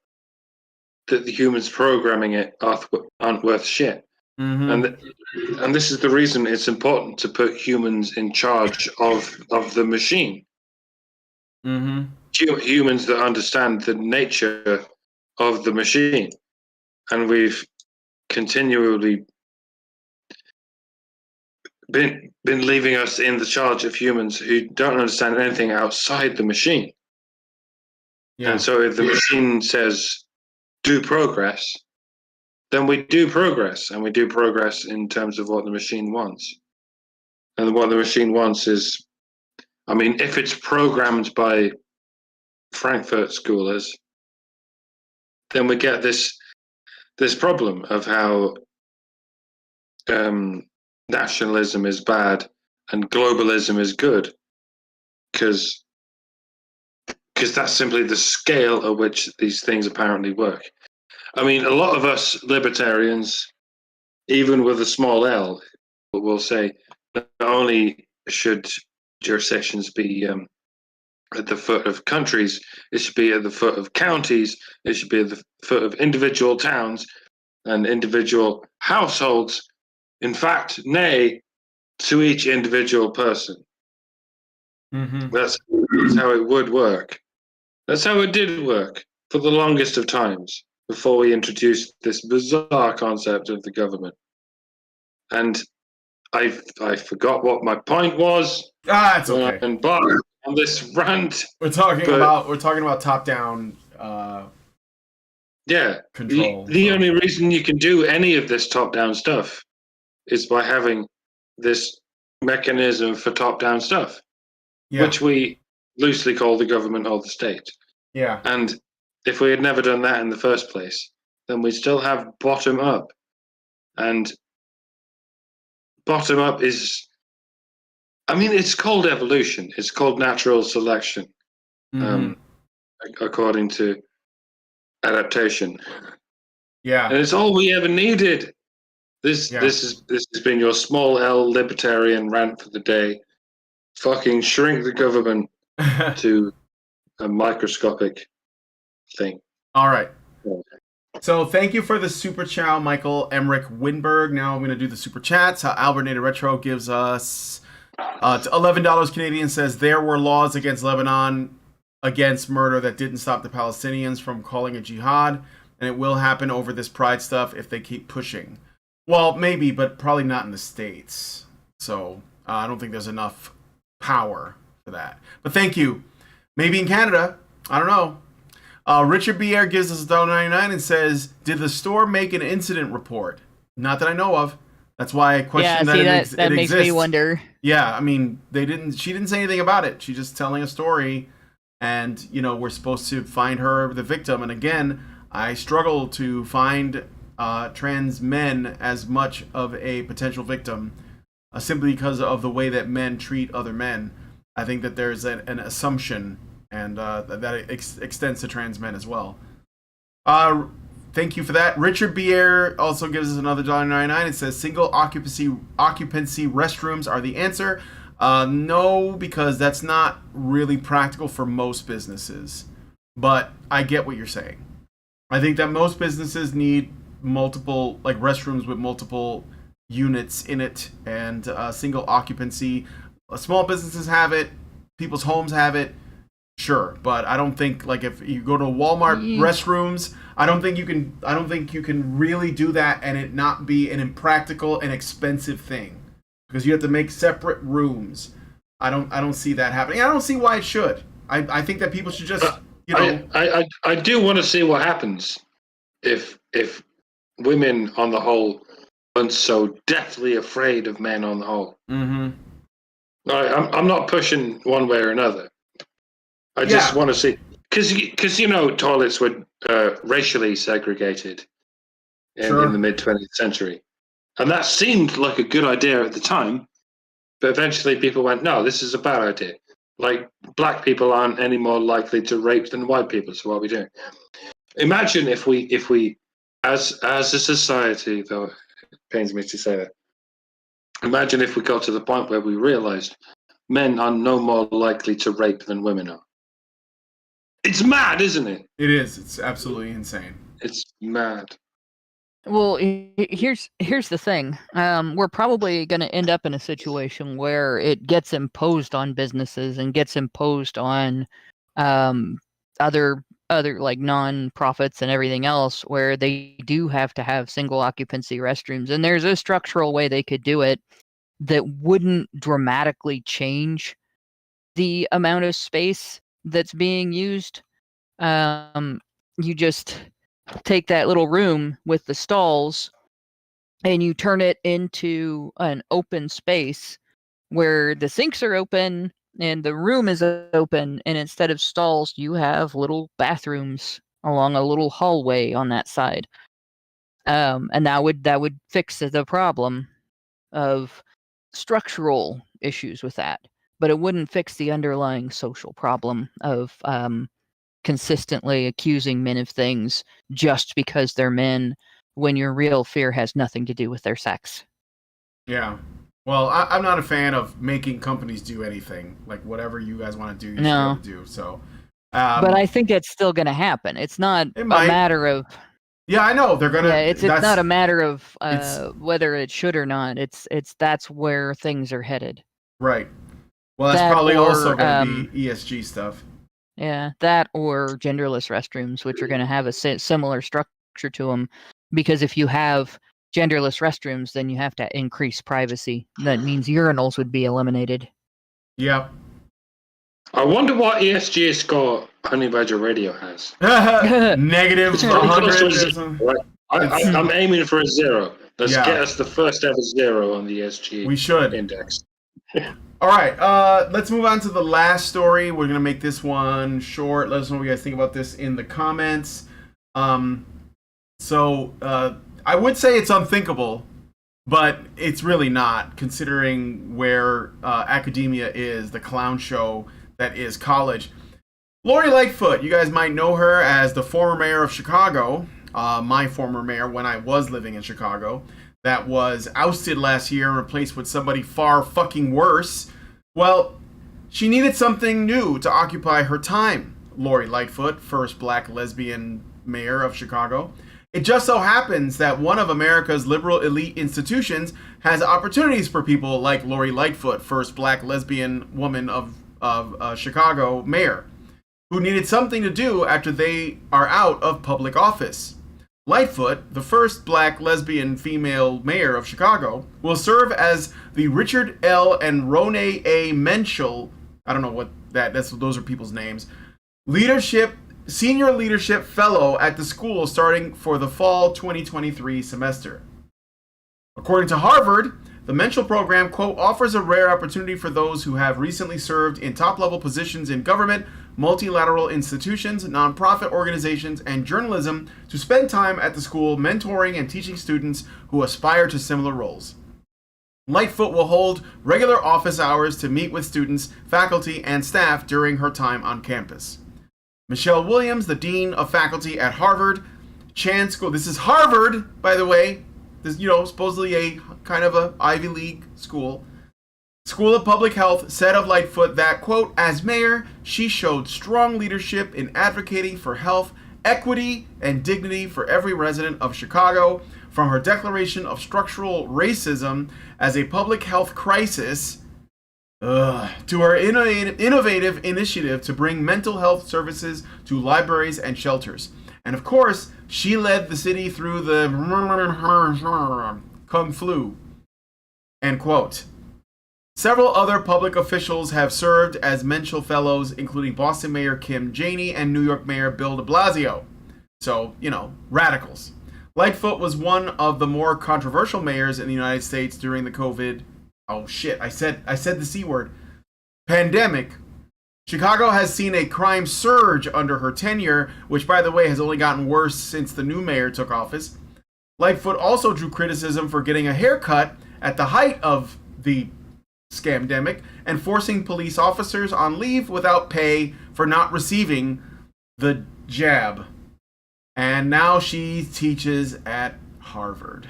that the humans programming it aren't worth shit. Mm-hmm. And this is the reason it's important to put humans in charge of the machine. Mm-hmm. Humans that understand the nature of the machine. And we've continually been leaving us in the charge of humans who don't understand anything outside the machine. Yeah. And so if the machine says, do progress, then we do progress, and we do progress in terms of what the machine wants. And what the machine wants is, if it's programmed by Frankfurt schoolers, then we get this problem of how nationalism is bad and globalism is good, because that's simply the scale at which these things apparently work. A lot of us libertarians, even with a small L, will say not only should jurisdictions be at the foot of countries, it should be at the foot of counties, it should be at the foot of individual towns and individual households. In fact, nay, to each individual person. Mm-hmm. That's how it would work. That's how it did work for the longest of times before we introduced this bizarre concept of the government. And I forgot what my point was. It's okay. And but on this rant, we're talking about top down. Control. The only reason you can do any of this top down stuff is by having this mechanism for top down stuff, which we loosely call the government or the state. Yeah. And if we had never done that in the first place, then we'd still have bottom up. And bottom up is, it's called evolution. It's called natural selection, according to adaptation. Yeah. And it's all we ever needed. This has been your small L libertarian rant for the day. Fucking shrink the government to a microscopic thing. All right. So thank you for the super chat, Michael Emmerich Winberg. Now I'm going to do the super chats. Albert Nader Retro gives us $11 Canadian, says there were laws against Lebanon against murder that didn't stop the Palestinians from calling a jihad, and it will happen over this pride stuff if they keep pushing. Well, maybe, but probably not in the States. So I don't think there's enough power for that. But thank you. Maybe in Canada. I don't know. Richard BR gives us $1.99 and says, "Did the store make an incident report?" Not that I know of. That's why I question that it makes exists. me wonder. Yeah, I mean, she didn't say anything about it. She's just telling a story, and we're supposed to find her the victim. And again, I struggle to find trans men as much of a potential victim, simply because of the way that men treat other men. I think that there's an assumption, and that it extends to trans men as well. Thank you for that. Richard Bier also gives us another $1.99. It says single occupancy restrooms are the answer. No, because that's not really practical for most businesses. But I get what you're saying. I think that most businesses need multiple, like restrooms with multiple units in it, and single occupancy. Small businesses have it. People's homes have it. Sure, but I don't think, like, if you go to Walmart restrooms, I don't think you can really do that and it not be an impractical and expensive thing, because you have to make separate rooms. I don't see that happening. I don't see why it should. I think that people should just I do want to see what happens if women on the whole aren't so deathly afraid of men on the whole. Mm-hmm. I'm not pushing one way or another. I just want to see, because toilets were racially segregated in the mid-20th century, and that seemed like a good idea at the time, but eventually people went, no, this is a bad idea. Like, black people aren't any more likely to rape than white people, so what are we doing? Imagine if we as a society, though it pains me to say that, imagine if we got to the point where we realized men are no more likely to rape than women are. It's mad, isn't it? It is. It's absolutely insane. It's mad. Well, here's the thing. We're probably going to end up in a situation where it gets imposed on businesses and gets imposed on other like non-profits and everything else, where they do have to have single occupancy restrooms. And there's a structural way they could do it that wouldn't dramatically change the amount of space that's being used. You just take that little room with the stalls and you turn it into an open space where the sinks are open and the room is open, and instead of stalls you have little bathrooms along a little hallway on that side. And that would fix the problem of structural issues with that, but it wouldn't fix the underlying social problem of consistently accusing men of things just because they're men, when your real fear has nothing to do with their sex. Yeah. Well, I'm not a fan of making companies do anything. Like, whatever you guys want to do, you should do. So, but I think it's still going to happen. It's not a matter of. Yeah, I know they're gonna. Yeah, it's not a matter of whether it should or not. It's that's where things are headed. Right. Well, that's probably also going to be ESG stuff. Yeah, that or genderless restrooms, which are going to have a similar structure to them, because if you have genderless restrooms, then you have to increase privacy. That means urinals would be eliminated. Yep. I wonder what ESG score Honey Badger Radio has. Negative 100. I'm aiming for a 0. Let's get us the first ever 0 on the ESG index. All right, let's move on to the last story. We're going to make this one short. Let us know what you guys think about this in the comments. I would say it's unthinkable, but it's really not, considering where academia is, the clown show that is college. Lori Lightfoot, you guys might know her as the former mayor of Chicago, my former mayor when I was living in Chicago, that was ousted last year and replaced with somebody far fucking worse. Well, she needed something new to occupy her time. Lori Lightfoot, first black lesbian mayor of Chicago. It just so happens that one of America's liberal elite institutions has opportunities for people like Lori Lightfoot, first black lesbian woman of Chicago mayor, who needed something to do after they are out of public office. Lightfoot, the first black lesbian female mayor of Chicago, will serve as the Richard L. and Rone A. Menschel, I don't know what those are people's names, Leadership senior leadership fellow at the school starting for the fall 2023 semester. According to Harvard, the Menschel program, quote, offers a rare opportunity for those who have recently served in top-level positions in government, multilateral institutions, nonprofit organizations, and journalism to spend time at the school mentoring and teaching students who aspire to similar roles. Lightfoot will hold regular office hours to meet with students, faculty, and staff during her time on campus. Michelle Williams, the Dean of Faculty at Harvard, Chan School, this is Harvard, by the way, this, supposedly a kind of a Ivy League school of Public Health, said of Lightfoot that, quote, as mayor, she showed strong leadership in advocating for health, equity, and dignity for every resident of Chicago, from her declaration of structural racism as a public health crisis to her innovative initiative to bring mental health services to libraries and shelters. And of course, she led the city through the Kung Flu, end quote. Several other public officials have served as Menschel Fellows, including Boston Mayor Kim Janey and New York Mayor Bill de Blasio. So, radicals. Lightfoot was one of the more controversial mayors in the United States during the COVID. Oh shit, I said the C word. Pandemic. Chicago has seen a crime surge under her tenure, which by the way has only gotten worse since the new mayor took office. Lightfoot also drew criticism for getting a haircut at the height of the scamdemic and forcing police officers on leave without pay for not receiving the jab. And now she teaches at Harvard.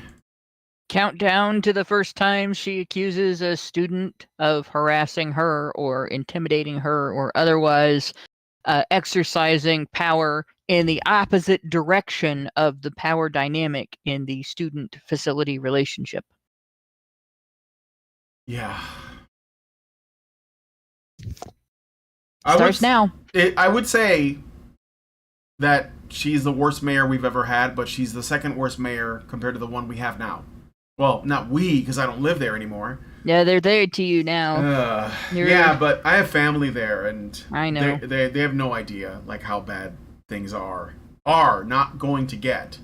Countdown to the first time she accuses a student of harassing her or intimidating her or otherwise exercising power in the opposite direction of the power dynamic in the student-facility relationship. Yeah. Starts now. I would say that she's the worst mayor we've ever had, but she's the second worst mayor compared to the one we have now. Well, not we, because I don't live there anymore. Yeah, they're there to you now. Yeah, but I have family there, and I know they have no idea like how bad things are not going to get.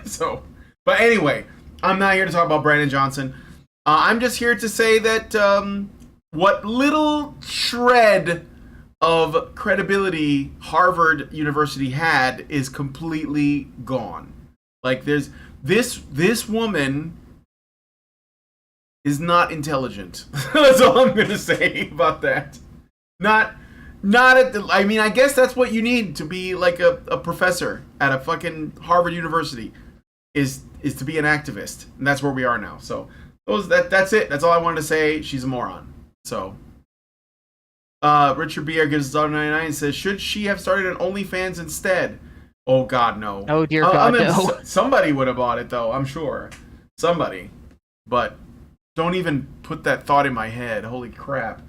So, but anyway, I'm not here to talk about Brandon Johnson. I'm just here to say that what little shred of credibility Harvard University had is completely gone. Like, there's this woman is not intelligent. That's all I'm gonna say about that. Not at the. I mean, I guess that's what you need to be like a professor at a fucking Harvard University, is to be an activist, and that's where we are now. So that's it. That's all I wanted to say. She's a moron. So. Richard B. gives $1.99 and says, should she have started an OnlyFans instead? Oh God, no. Oh dear God, no. Somebody would have bought it though, I'm sure. Somebody. But don't even put that thought in my head. Holy crap.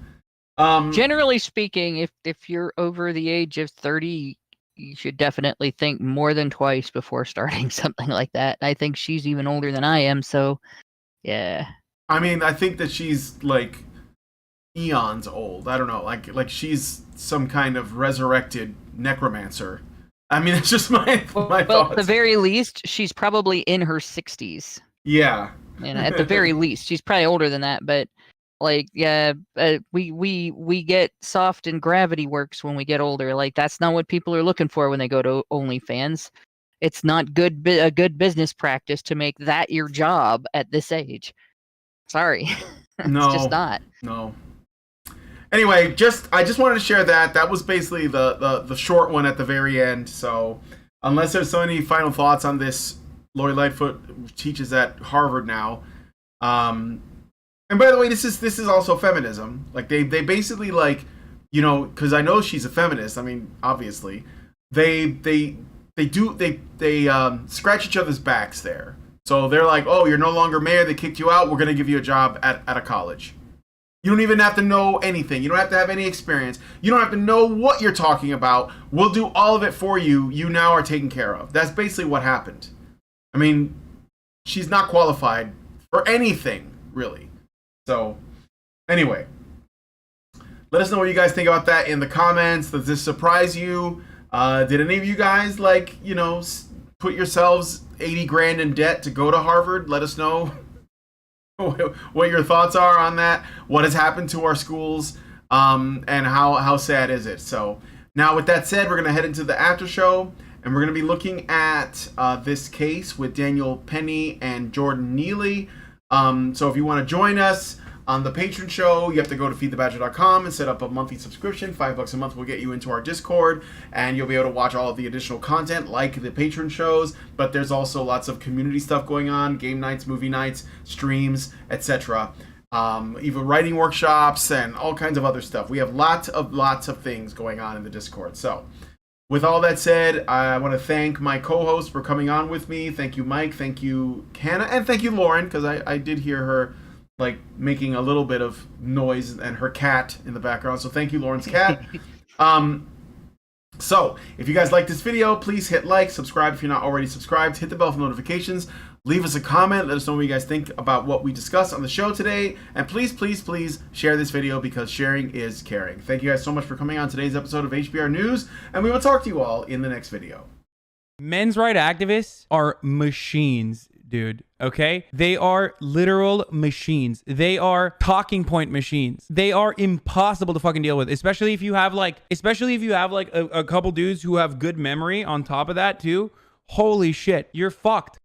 Generally speaking, if you're over the age of 30, you should definitely think more than twice before starting something like that. I think she's even older than I am, so yeah. I mean, I think that she's like eons old. I don't know, like she's some kind of resurrected necromancer. I mean, it's just my thoughts. Well, at the very least, she's probably in her 60s. Yeah. And at the very least, she's probably older than that. But like, yeah, we get soft and gravity works when we get older. Like, that's not what people are looking for when they go to OnlyFans. It's not a good business practice to make that your job at this age. Sorry. No, it's just not. No. Anyway, I just wanted to share that. That was basically the short one at the very end. So, unless there's so many final thoughts on this, Lori Lightfoot teaches at Harvard now. And by the way, this is also feminism. Like they basically like, because I know she's a feminist. I mean, obviously, they scratch each other's backs there. So they're like, oh, you're no longer mayor. They kicked you out. We're gonna give you a job at a college. You don't even have to know anything. You don't have to have any experience. You don't have to know what you're talking about. We'll do all of it for you. You now are taken care of. That's basically what happened. I mean, she's not qualified for anything, really. So, anyway. Let us know what you guys think about that in the comments. Does this surprise you Did any of you guys, like, you know, put yourselves 80 grand in debt to go to Harvard? Let us know what your thoughts are on that. What has happened to our schools, and how sad is it? So now, with that said, we're going to head into the after show, and we're going to be looking at this case with Daniel Penny and Jordan Neely. So if you want to join us on the patron show, you have to go to feedthebadger.com and set up a monthly subscription. $5 a month will get you into our Discord, and you'll be able to watch all of the additional content like the patron shows. But there's also lots of community stuff going on, game nights, movie nights, streams, etc. Even writing workshops and all kinds of other stuff. We have lots of things going on in the Discord. So with all that said, I want to thank my co-host for coming on with me. Thank you, Mike. Thank you, Hannah. And thank you, Lauren, because I did hear her like making a little bit of noise and her cat in the background. So thank you, Lauren's cat. So if you guys like this video, please hit like, subscribe if you're not already subscribed, hit the bell for notifications, leave us a comment, let us know what you guys think about what we discussed on the show today, and please, please, please share this video because sharing is caring. Thank you guys so much for coming on today's episode of HBR News, and we will talk to you all in the next video. Men's rights activists are machines, dude. Okay? They are literal machines. They are talking point machines. They are impossible to fucking deal with, especially if you have like a couple dudes who have good memory on top of that too. Holy shit, you're fucked.